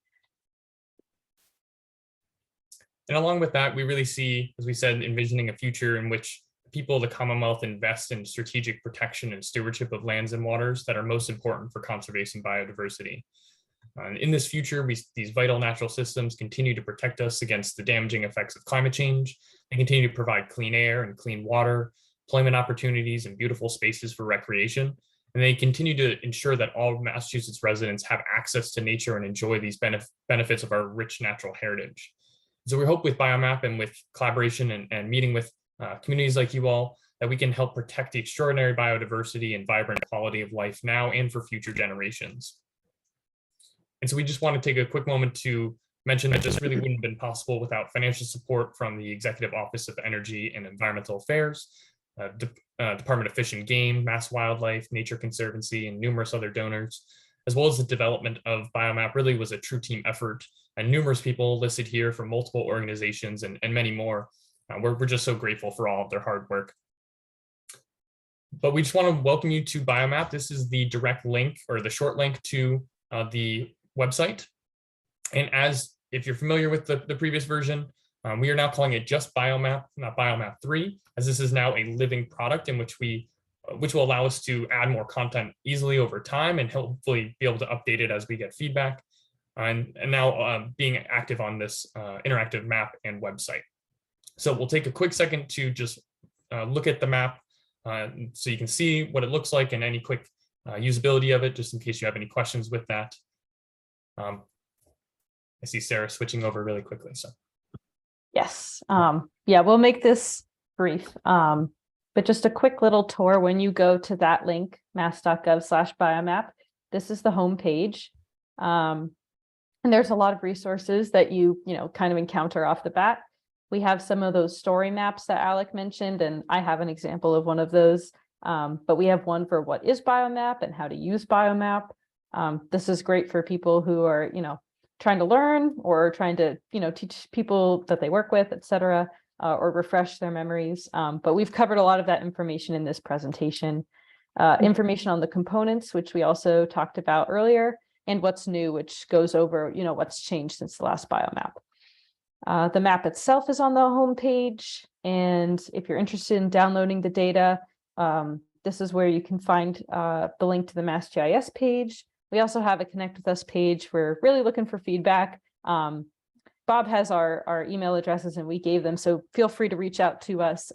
H: And along with that, we really see, as we said, envisioning a future in which people of the Commonwealth invest in strategic protection and stewardship of lands and waters that are most important for conservation biodiversity. In this future, these vital natural systems continue to protect us against the damaging effects of climate change. They continue to provide clean air and clean water, employment opportunities, and beautiful spaces for recreation. And they continue to ensure that all Massachusetts residents have access to nature and enjoy these benefits of our rich natural heritage. So we hope with Biomap and with collaboration and meeting with communities like you all, that we can help protect the extraordinary biodiversity and vibrant quality of life now and for future generations. And so we just want to take a quick moment to mention that this really wouldn't have been possible without financial support from the Executive Office of Energy and Environmental Affairs. Department of Fish and Game, Mass Wildlife, Nature Conservancy, and numerous other donors, as well as the development of Biomap really was a true team effort, and numerous people listed here from multiple organizations and many more. We're just so grateful for all of their hard work. But we just want to welcome you to Biomap. This is the direct link or the short link to the website. And as if you're familiar with the previous version, we are now calling it just Biomap, not Biomap 3, as this is now a living product in which will allow us to add more content easily over time and hopefully be able to update it as we get feedback. And now being active on this interactive map and website. So we'll take a quick second to just look at the map so you can see what it looks like and any quick usability of it, just in case you have any questions with that. I see Sarah switching over really quickly. So
G: Yes. Yeah, we'll make this brief. But just a quick little tour. When you go to that link, mass.gov/biomap, this is the home page. And there's a lot of resources that you kind of encounter off the bat. We have some of those story maps that Alec mentioned, and I have an example of one of those. But we have one for what is Biomap and how to use Biomap. This is great for people who are, trying to learn or trying to, teach people that they work with, et cetera, or refresh their memories. But we've covered a lot of that information in this presentation. Information on the components, which we also talked about earlier, and what's new, which goes over, what's changed since the last Biomap. The map itself is on the home page, and if you're interested in downloading the data, this is where you can find the link to the MassGIS page. We also have a Connect With Us page. We're really looking for feedback. Bob has our email addresses, and we gave them, so feel free to reach out to us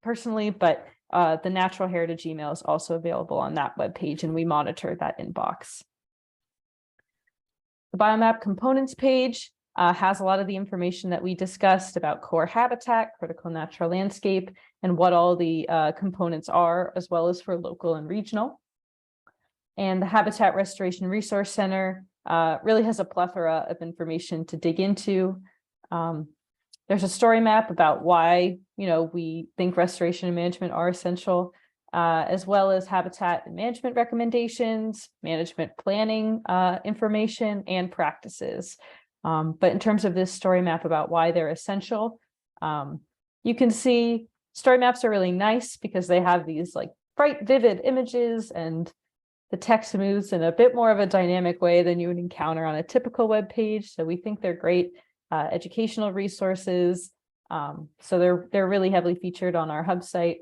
G: personally, but the Natural Heritage email is also available on that webpage, and we monitor that inbox. The Biomap components page has a lot of the information that we discussed about core habitat, critical natural landscape, and what all the components are, as well as for local and regional. And the Habitat Restoration Resource Center really has a plethora of information to dig into. There's a story map about why we think restoration and management are essential, as well as habitat and management recommendations, management planning information, and practices. But in terms of this story map about why they're essential, you can see story maps are really nice because they have these like bright, vivid images, and the text moves in a bit more of a dynamic way than you would encounter on a typical web page. So we think they're great educational resources. So they're really heavily featured on our hub site,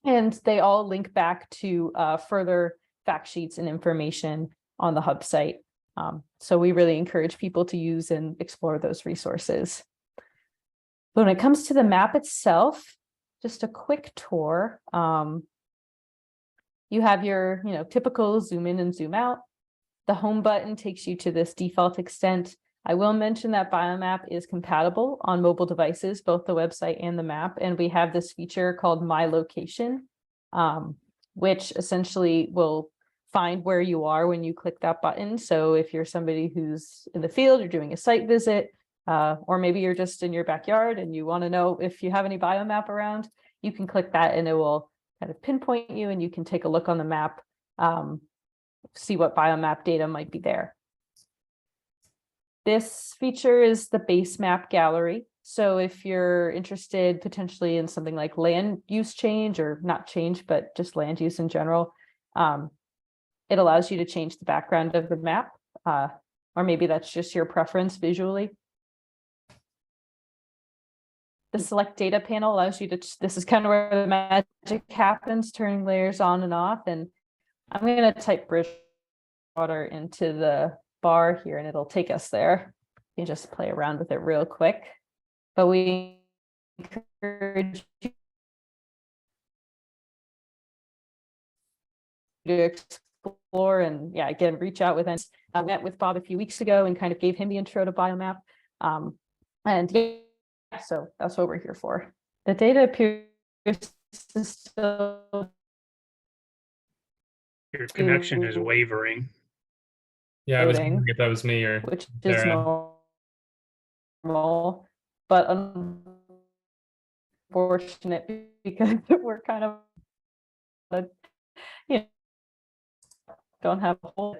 G: and they all link back to further fact sheets and information on the hub site. So we really encourage people to use and explore those resources. But when it comes to the map itself, just a quick tour. You have your, typical zoom in and zoom out. The home button takes you to this default extent. I will mention that Biomap is compatible on mobile devices, both the website and the map. And we have this feature called My Location, which essentially will find where you are when you click that button. So if you're somebody who's in the field, you're doing a site visit, or maybe you're just in your backyard and you want to know if you have any Biomap around, you can click that and it will kind of pinpoint you, and you can take a look on the map, see what Biomap data might be there. This feature is the base map gallery. So if you're interested potentially in something like land use change, or not change, but just land use in general, it allows you to change the background of the map, or maybe that's just your preference visually. The select data panel allows you to, this is kind of where the magic happens, turning layers on and off. And I'm going to type Bridgewater into the bar here and it'll take us there. You can just play around with it real quick. But we encourage you to explore and again, reach out with us. I met with Bob a few weeks ago and kind of gave him the intro to Biomap. So that's what we're here for. The data appears to still.
A: Your connection is wavering.
H: yeah, I was wondering if that was me or
G: Which is
H: Sarah.
G: normal, but unfortunate because we're kind of, you know, don't have a whole,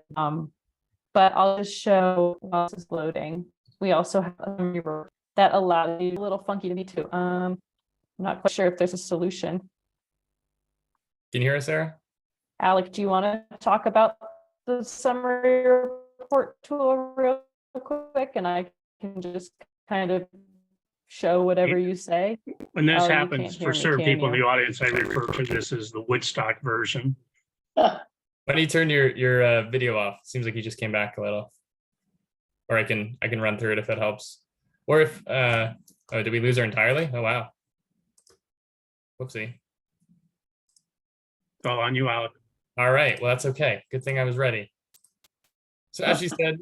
G: but I'll just show while this is loading. We also have a mirror that allows you, a little funky to me too. I'm not quite sure if there's a solution.
H: Can you hear us, Sarah?
G: Alec, do you want to talk about the summary report tool real quick? And I can just kind of show whatever you say.
A: When this
G: Oh, you
A: happens,
G: can't
A: for
G: hear me,
A: certain
G: can
A: people in
G: you?
A: the audience, I refer to this as the Woodstock version.
H: Why don't you turn your video off? Seems like you just came back a little. Or I can run through it if it helps. Or if oh, did we lose her entirely? Oh wow. Whoopsie.
A: It's all on you, Alec.
H: All right, well, that's okay. Good thing I was ready. So as you said,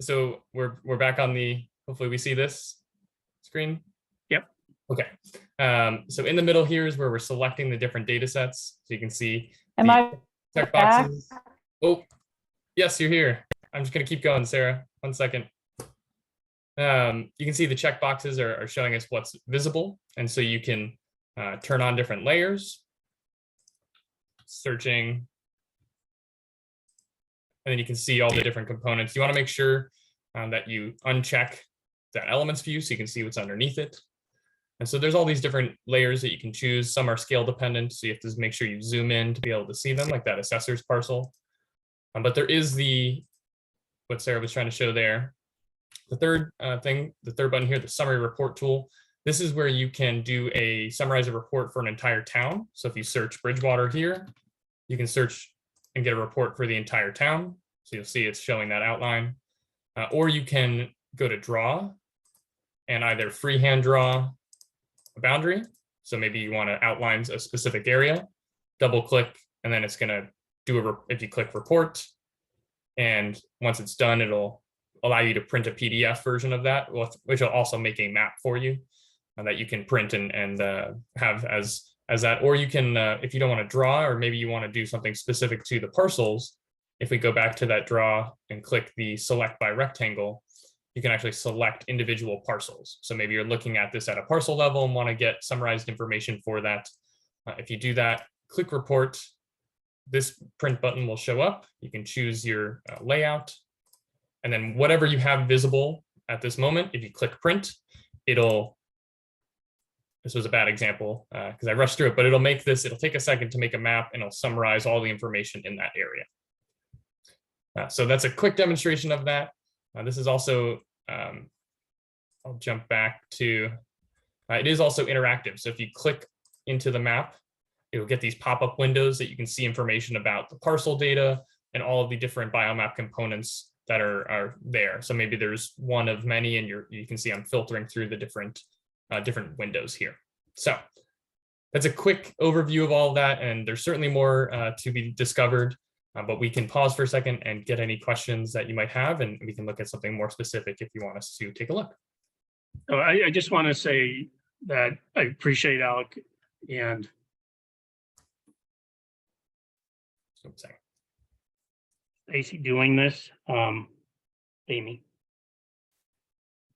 H: so we're back on the, hopefully we see this screen.
A: Yep.
H: Okay. So in the middle here is where we're selecting the different data sets. So you can see
G: Am
H: the
G: I
H: check
G: back?
H: boxes. Oh, yes, you're here. I'm just gonna keep going, Sarah. 1 second. You can see the check boxes are showing us what's visible. And so you can turn on different layers, searching, and then you can see all the different components. You want to make sure that you uncheck that elements view so you can see what's underneath it. And so there's all these different layers that you can choose. Some are scale dependent, so you have to make sure you zoom in to be able to see them, like that assessor's parcel. But there is what Sarah was trying to show there. The third the third button here, the summary report tool. This is where you can summarize a report for an entire town. So if you search Bridgewater here, you can search and get a report for the entire town. So you'll see it's showing that outline. Or you can go to draw and either freehand draw a boundary. So maybe you want to outline a specific area, double click, and then it's going to do if you click report. And once it's done, it'll allow you to print a PDF version of that, which will also make a map for you that you can print and have as that. Or you can, if you don't want to draw, or maybe you want to do something specific to the parcels, if we go back to that draw and click the select by rectangle, you can actually select individual parcels. So maybe you're looking at this at a parcel level and want to get summarized information for that. If you do that, click report, this print button will show up. You can choose your layout, and then whatever you have visible at this moment, if you click print, this was a bad example because I rushed through it, but it'll take a second to make a map and it'll summarize all the information in that area. So that's a quick demonstration of that. This is also, I'll jump back to, it is also interactive. So if you click into the map, you'll get these pop-up windows that you can see information about the parcel data and all of the different biomap components that are there. So maybe there's one of many, and you can see I'm filtering through the different windows here. So that's a quick overview of all of that, and there's certainly more to be discovered, but we can pause for a second and get any questions that you might have, and we can look at something more specific if you want us to take a look.
A: So I just want to say that I appreciate Alec and Stacy doing this. Amy,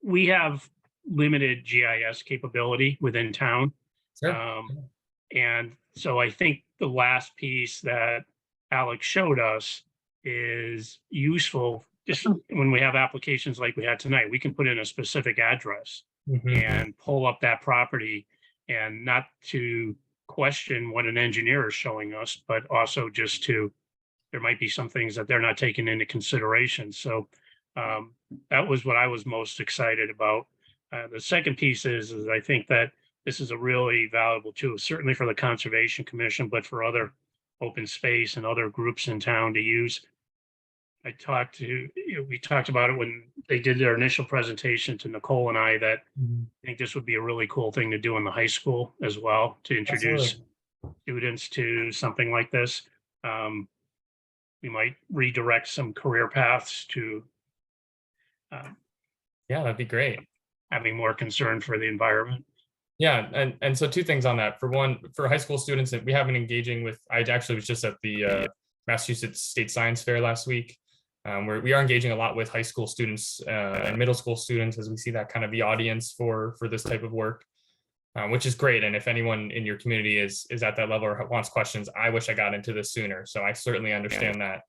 A: we have limited GIS capability within town.
H: Sure.
A: And so I think the last piece that Alex showed us is useful. Just when we have applications like we had tonight, we can put in a specific address and pull up that property, and not to question what an engineer is showing us, but also just there might be some things that they're not taking into consideration. So that was what I was most excited about. The second piece is I think that this is a really valuable tool, certainly for the Conservation Commission, but for other open space and other groups in town to use. We talked about it when they did their initial presentation to Nicole and I, that I think this would be a really cool thing to do in the high school as well, to introduce students to something like this. We might redirect some career paths to
H: yeah, that'd be great.
A: Having more concern for the environment.
H: Yeah, and so two things on that. For one, for high school students, that we have been engaging with, I actually was just at the Massachusetts State Science Fair last week, where we are engaging a lot with high school students and middle school students, as we see that kind of the audience for this type of work. which is great. And if anyone in your community is at that level or wants questions, I wish I got into this sooner. So I certainly understand that.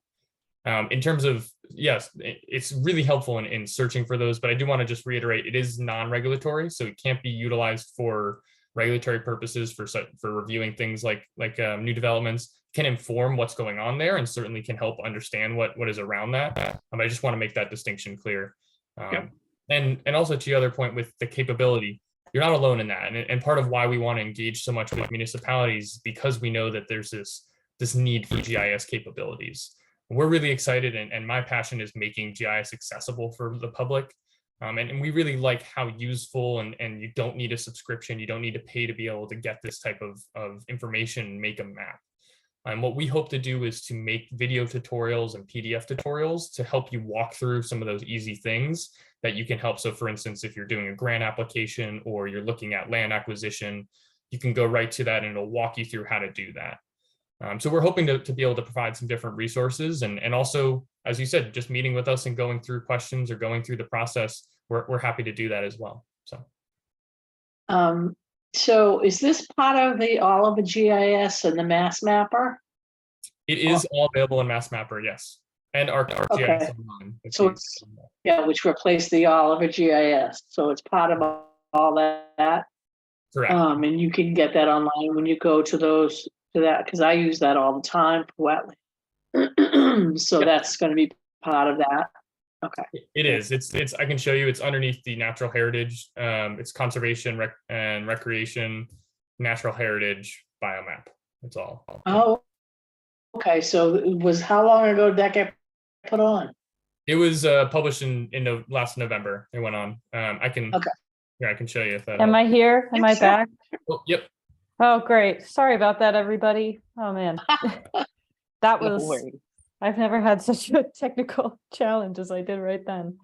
H: In terms of, yes, it's really helpful in searching for those, but I do want to just reiterate, it is non-regulatory, so it can't be utilized for regulatory purposes for reviewing things like new developments. Can inform what's going on there and certainly can help understand what is around that. I just want to make that distinction clear.
A: Yep.
H: And also to your other point with the capability, you're not alone in that. And part of why we want to engage so much with municipalities, because we know that there's this need for GIS capabilities. We're really excited, and my passion is making GIS accessible for the public. And we really like how useful and you don't need a subscription, you don't need to pay to be able to get this type of information and make a map. And what we hope to do is to make video tutorials and PDF tutorials to help you walk through some of those easy things that you can help. So for instance, if you're doing a grant application or you're looking at land acquisition, you can go right to that and it'll walk you through how to do that. So we're hoping to be able to provide some different resources and also, as you said, just meeting with us and going through questions or going through the process, we're happy to do that as well.
C: So is this part of the Oliver GIS and the Mass Mapper?
H: It is all available in Mass Mapper, yes. And our GIS online.
C: So it's, yeah, which replaced the Oliver GIS. So it's part of all that.
H: Correct.
C: And you can get that online when you go to that, because I use that all the time for wetland. So that's going to be part of that. Okay.
H: It is. It's. I can show you. It's underneath the natural heritage. It's conservation and recreation, natural heritage biomap. That's all.
C: Oh, okay. So it was, how long ago did that get put on?
H: It was published in last November. It went on. I can.
C: Okay.
H: Yeah, I can show you if that.
G: Am I here? Am I
C: Sure.
G: back?
H: Oh, yep.
G: Oh, great. Sorry about that, everybody. Oh, man. That
C: No
G: was,
C: worries.
G: I've never had such a technical challenge as I did right then.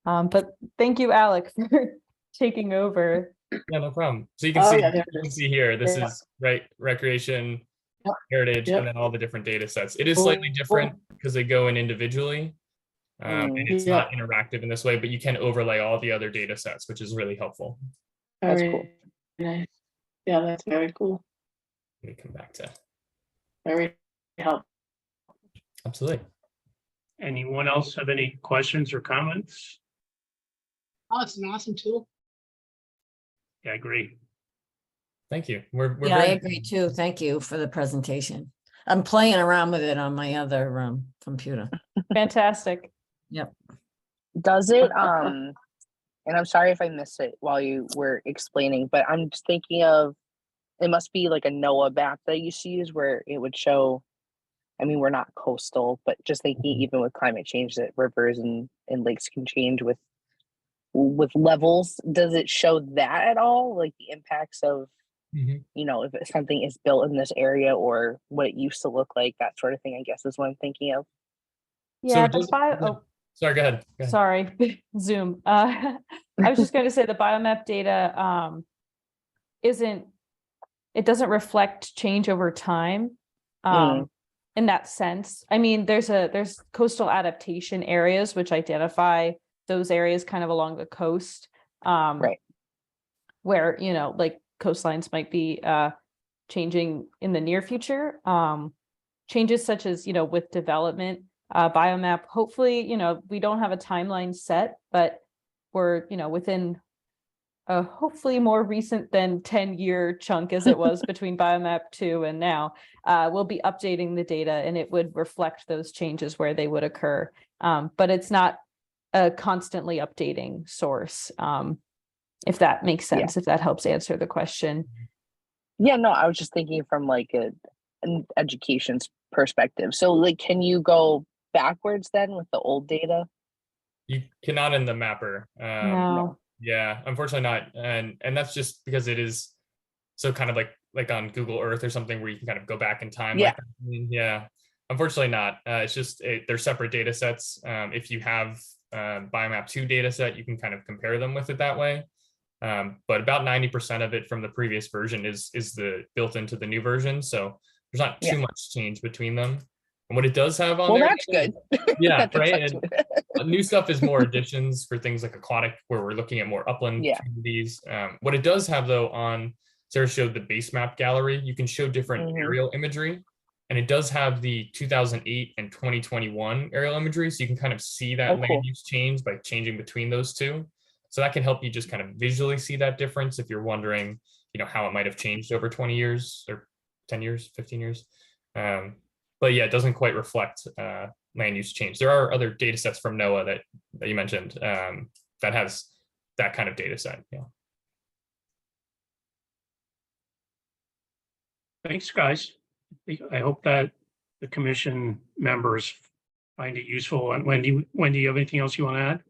G: But thank you, Alec, for taking over.
H: Yeah, no problem. So you can
C: Oh,
H: see.
C: yeah, there
H: You
C: it
H: can
C: is.
H: see here. This
C: Yeah.
H: is recreation,
C: Yep.
H: heritage,
C: Yep.
H: and then all the different data sets. It is slightly different because they go in individually. And it's
C: Yeah.
H: not interactive in this way, but you can overlay all the other data sets, which is really helpful.
C: That's
D: Very
C: cool. Nice. Yeah, that's very cool.
H: Let me come back to,
C: Very helpful.
H: absolutely.
A: Anyone else have any questions or comments?
F: Oh, it's an awesome tool.
A: Yeah, I agree.
H: Thank you. We're
B: Yeah, I
H: very-
B: agree too. Thank you for the presentation. I'm playing around with it on my other computer.
G: Fantastic.
D: Does it, and I'm sorry if I missed it while you were explaining, but I'm just thinking of, it must be like a NOAA map that you used to use where it would show, I mean, we're not coastal, but just thinking even with climate change that rivers and lakes can change with levels. Does it show that at all? Like the impacts of,
H: Mhm.
D: you know, if something is built in this area or what it used to look like, that sort of thing, I guess is what I'm thinking of.
G: Yeah,
H: it
G: the
H: does-
G: bio, oh,
H: Sorry, go ahead. Go ahead.
G: sorry, Zoom. I was just going to say the biomap data it doesn't reflect change over time. In that sense. I mean, there's coastal adaptation areas which identify those areas kind of along the coast.
D: Right.
G: Where, you know, like coastlines might be changing in the near future. Changes such as, you know, with development, biomap, hopefully, you know, we don't have a timeline set, but we're, you know, within a hopefully more recent than 10-year chunk as it was between biomap 2 and now, we'll be updating the data and it would reflect those changes where they would occur. But it's not a constantly updating source, if that makes sense, if that helps answer the question.
D: Yeah, no, I was just thinking from like an education perspective. So like, can you go backwards then with the old data?
H: You cannot in the mapper.
G: No.
H: Yeah, unfortunately not. And that's just because it is so kind of like on Google Earth or something where you can kind of go back in time.
D: Yeah.
H: Like that. Yeah. Unfortunately not. It's just they're separate data sets. If you have Biomap 2 data set, you can kind of compare them with it that way. But about 90% of it from the previous version is the built into the new version. So there's not too much change between them. And what it does have on
D: Well,
H: there,
D: that's good.
H: yeah,
D: That
H: right.
D: touch
H: And
D: wood.
H: new stuff is more additions for things like aquatic, where we're looking at more upland
D: Yeah.
H: communities. What it does have though, on Sarah showed the base map gallery, you can show different
D: Mhm.
H: aerial imagery. And it does have the 2008 and 2021 aerial imagery. So you can kind of see that
D: Oh,
H: land
D: cool.
H: use change by changing between those two. So that can help you just kind of visually see that difference if you're wondering, how it might have changed over 20 years or 10 years, 15 years. But yeah, it doesn't quite reflect land use change. There are other data sets from NOAA that you mentioned that has that kind of data set. Yeah.
A: Thanks, guys. I hope that the commission members find it useful. And Wendy, you have anything else you want to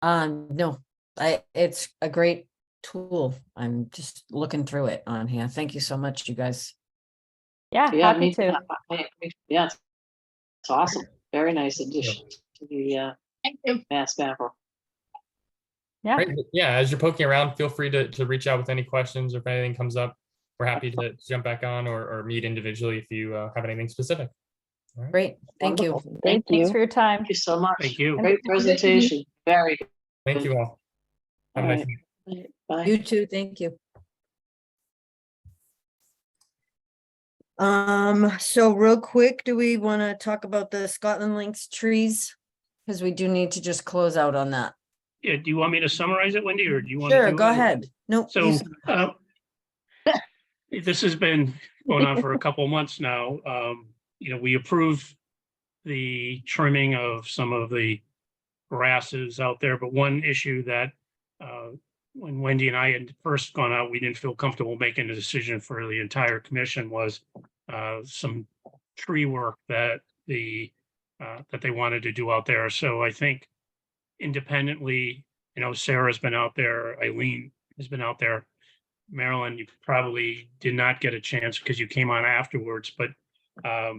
A: add?
B: No, it's a great tool. I'm just looking through it on here. Thank you so much, you guys.
G: Yeah,
C: Yeah,
G: happy
C: me,
G: to.
C: yeah, it's awesome. Very nice addition to the
F: Thank you.
C: mass mapper.
G: Yeah,
H: Great. Yeah, as you're poking around, feel free to reach out with any questions or if anything comes up. We're happy to jump back on or meet individually if you have anything specific. All right.
B: Great, thank you.
D: Wonderful. Thank
G: thanks
D: you.
G: for your time.
C: Thank you so much.
A: Thank you.
C: Great presentation. Very good.
H: Thank you all. Have a
C: All
H: nice
C: right.
H: night.
C: Bye.
B: You too, thank you. So real quick, do we want to talk about the Scotland Links trees? Because we do need to just close out on that.
A: Yeah, do you want me to summarize it, Wendy, or do you want?
B: Sure, go ahead. Nope.
A: So,
B: you-
A: this has been going on for a couple of months now. We approved the trimming of some of the grasses out there, but one issue that when Wendy and I had first gone out, we didn't feel comfortable making a decision for the entire commission was some tree work that they wanted to do out there. So I think independently, Sarah's been out there, Eileen has been out there. Marilyn, you probably did not get a chance because you came on afterwards, but I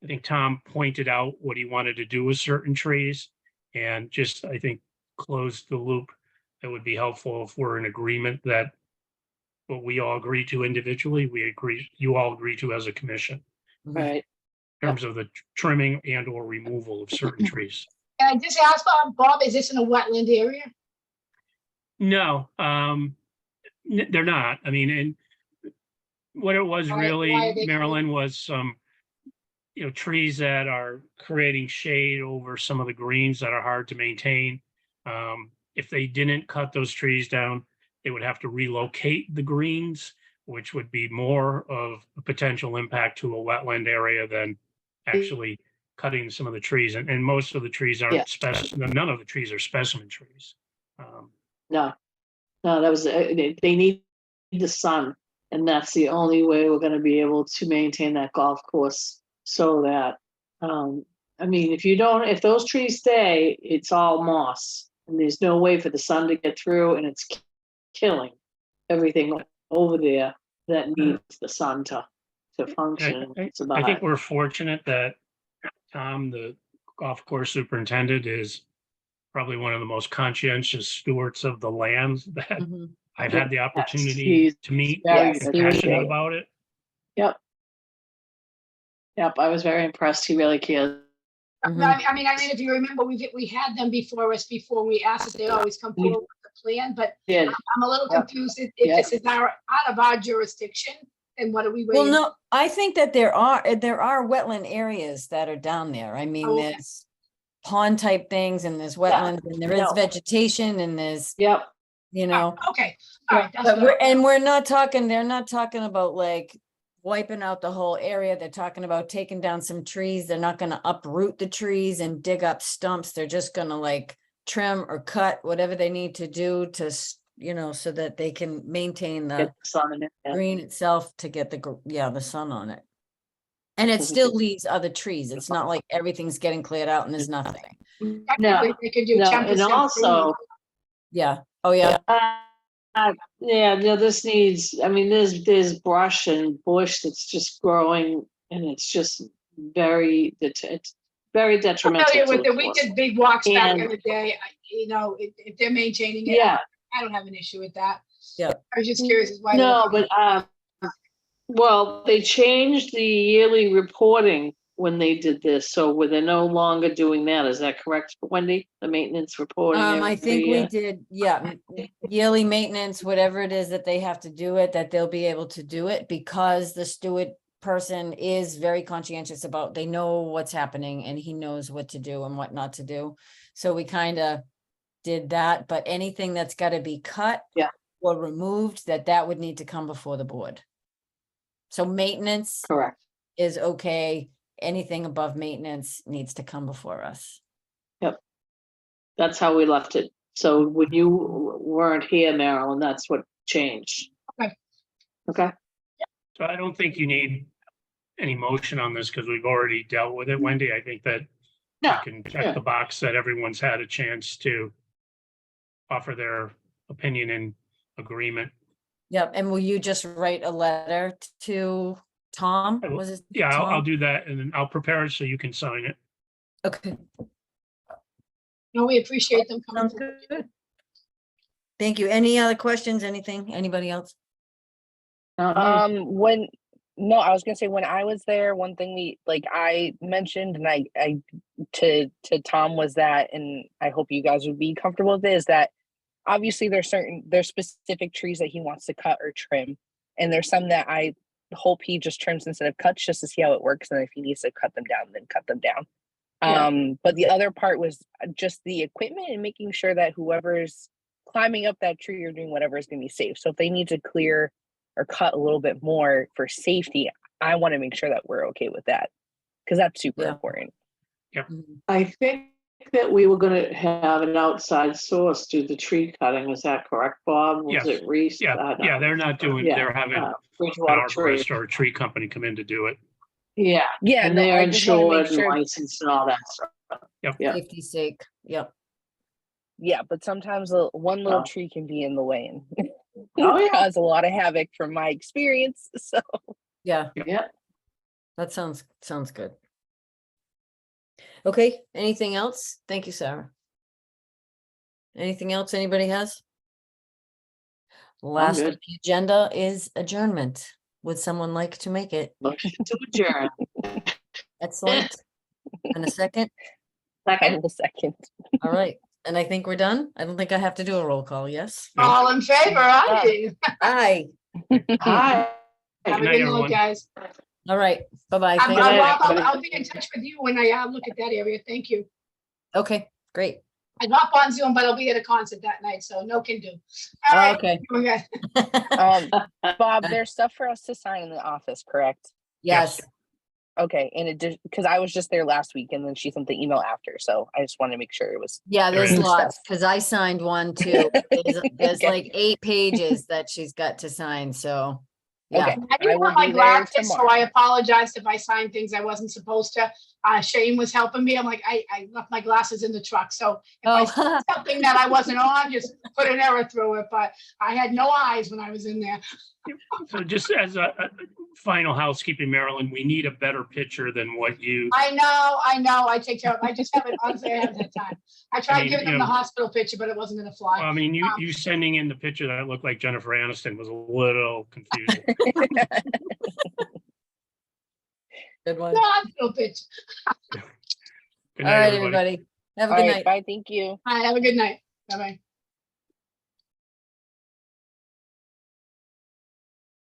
A: think Tom pointed out what he wanted to do with certain trees and just, I think, close the loop. That would be helpful if we're in agreement that what we all agree to individually, you all agree to as a commission
C: Right.
A: in terms of the trimming and or removal of certain trees.
F: Can I just ask, Bob, is this in a wetland area?
A: No, they're not. I mean, and what it was
F: Why are
A: really,
F: they-
A: Marilyn, was some, trees that are creating shade over some of the greens that are hard to maintain. If they didn't cut those trees down, they would have to relocate the greens, which would be more of a potential impact to a wetland area than actually cutting some of the trees. And most of the trees
C: Yeah.
A: aren't none of the trees are specimen trees.
C: No, that was, they need the sun. And that's the only way we're gonna be able to maintain that golf course so that, if those trees stay, it's all moss. And there's no way for the sun to get through and it's killing everything over there that needs the sun to function. It's
A: I think
C: about,
A: we're fortunate that Tom, the golf course superintendent, is probably one of the most conscientious stewards of the lands that
B: Mhm.
A: I've had the opportunity
C: he's
A: to meet.
C: very
D: Yes, he was
A: Passionate
D: great.
A: about it.
C: Yep, I was very impressed. He really cares.
B: Mhm.
F: I mean, if you remember, we had them before us before we asked if they'd always come forward with the plan, but
C: Did,
F: I'm a little
C: Yeah.
F: confused. If
C: Yeah.
F: this is out of our jurisdiction, then what are we
B: Well,
F: waiting?
B: no, I think that there are wetland areas that are down there. I mean,
F: Oh, okay.
B: there's pond type things and there's wetlands and there is
C: no.
B: vegetation and there's,
C: yep,
F: Okay, all right. that's
B: but
F: what I-
B: we're not talking, they're not talking about like wiping out the whole area. They're talking about taking down some trees. They're not gonna uproot the trees and dig up stumps. They're just gonna like trim or cut whatever they need to do to, so that they can maintain
C: get
B: the
C: the sun in it. Yeah.
B: green itself to get the sun on it. And it still leaves other trees. It's not like everything's getting cleared out and there's nothing.
F: Technically, they could do
C: No,
F: 10%
C: and also,
B: Yeah. Oh, yeah.
C: this needs, there's brush and bush that's just growing and it's just it's very detrimental.
F: Familiar
C: to
F: with
C: the
F: it. We
C: forest.
F: did big walks back in
C: And-
F: the day. If they're maintaining it,
C: Yeah,
F: I don't have an issue with that.
B: Yeah.
F: I was just curious as why.
C: no, but Well, they changed the yearly reporting when they did this, so they're no longer doing that. Is that correct, Wendy? The maintenance reporting?
B: I
C: every
B: think we
C: year?
B: did, yeah, yearly maintenance, whatever it is that they have to do it, that they'll be able to do it because the steward person is very conscientious about, they know what's happening and he knows what to do and what not to do. So we kind of did that, but anything that's got to be cut
C: Yeah.
B: or removed, that would need to come before the board. So maintenance
C: Correct.
B: is okay. Anything above maintenance needs to come before us.
C: That's how we left it. So when you weren't here, Marilyn, that's what changed.
F: Okay.
C: Okay,
A: So I don't think you need any motion on this because we've already dealt with it, Wendy. I think that we
C: Yeah,
A: can
C: yeah.
A: check the box that everyone's had a chance to offer their opinion and agreement.
B: Yep, and will you just write a letter to Tom?
A: I will-
B: Was it?
A: Yeah, I'll
B: Tom?
A: do that and then I'll prepare it so you can sign it.
B: Okay.
F: No, we appreciate them coming.
B: Sounds good. Thank you. Any other questions? Anything? Anybody else?
C: Not me.
D: When no, I was gonna say when I was there, one thing I mentioned and I to Tom was that, and I hope you guys would be comfortable with it, is that obviously there's specific trees that he wants to cut or trim, and there's some that I hope he just trims instead of cuts just to see how it works, and if he needs to cut them down, then cut them down.
C: Yeah.
D: But the other part was just the equipment and making sure that whoever's climbing up that tree or doing whatever is going to be safe. So if they need to clear or cut a little bit more for safety, I want to make sure that we're okay with that because that's super
B: Yeah.
D: important.
B: Mhm.
C: I think that we were gonna have an outside source do the tree cutting. Is that correct, Bob? Was
A: Yes.
C: it Reese?
A: Yeah, yeah, they're not doing,
C: Yeah,
A: they're having an
C: Bridgewater Tree.
A: arborist or a tree company come in to do it.
C: Yeah,
D: Yeah,
C: and
D: no,
C: they're
D: I just want to make
C: insured and
D: sure.
C: licensed and all that stuff. Yeah.
B: Safety's sake. Yep.
D: Yeah, but sometimes one little
C: Oh.
D: tree can be in the way and
C: Oh, yeah.
D: cause a lot of havoc from my experience. So
B: Yeah,
C: Yeah,
B: that sounds good. Okay, anything else? Thank you, Sarah. Anything else anybody has? Last of
C: good.
B: the agenda is adjournment. Would someone like to make it?
C: motion to adjourn.
B: Excellent. And a second?
D: I
C: Second,
D: will second.
B: All right, and I think we're done. I don't think I have to do a roll call, yes?
F: All in favor, aye.
B: Aye.
C: hi.
F: Have a
A: Good night,
F: good
A: everyone.
F: night, guys.
B: All right, bye-bye.
F: I'm-
B: Thank
C: Good
B: you.
C: night.
F: Rob, I'll be in touch with you when I look at that area. Thank you.
B: Okay, great.
F: I'm not on Zoom, but I'll be at a concert that night, so no can do. All right.
B: Okay.
F: Okay.
D: Bob, there's stuff for us to sign in the office, correct?
B: Yes,
D: Okay, and it did because I was just there last week, and then she sent the email after, so I just wanted to make sure it was.
B: yeah,
A: There
B: there's
A: is.
B: lots, because I signed one too. There's
D: Okay.
B: like 8 pages that she's got to sign, so. Yeah,
D: Okay,
F: I didn't
D: will
F: have my
D: be there
F: glasses, so
D: tomorrow.
F: I apologized if I signed things I wasn't supposed to. Shane was helping me. I'm like, I left my glasses in the truck, so if I said
B: oh,
F: something that I wasn't on, just put an error through it, but I had no eyes when I was in there.
A: So just as a final housekeeping, Marilyn, we need a better picture than what you,
F: I know, I take care of, I just haven't, honestly, I haven't had time. I tried
A: mean,
F: giving
A: you
F: them the
A: know-
F: hospital picture, but it wasn't gonna fly.
A: I mean, you sending in the picture that looked like Jennifer Aniston was a little confusing.
B: good one.
F: The hospital picture.
A: Good
B: All
A: night,
B: right,
A: everybody.
B: everybody. Have a
D: All
B: good
D: right,
B: night.
D: bye. Thank you.
F: All right, have a good night. Bye-bye.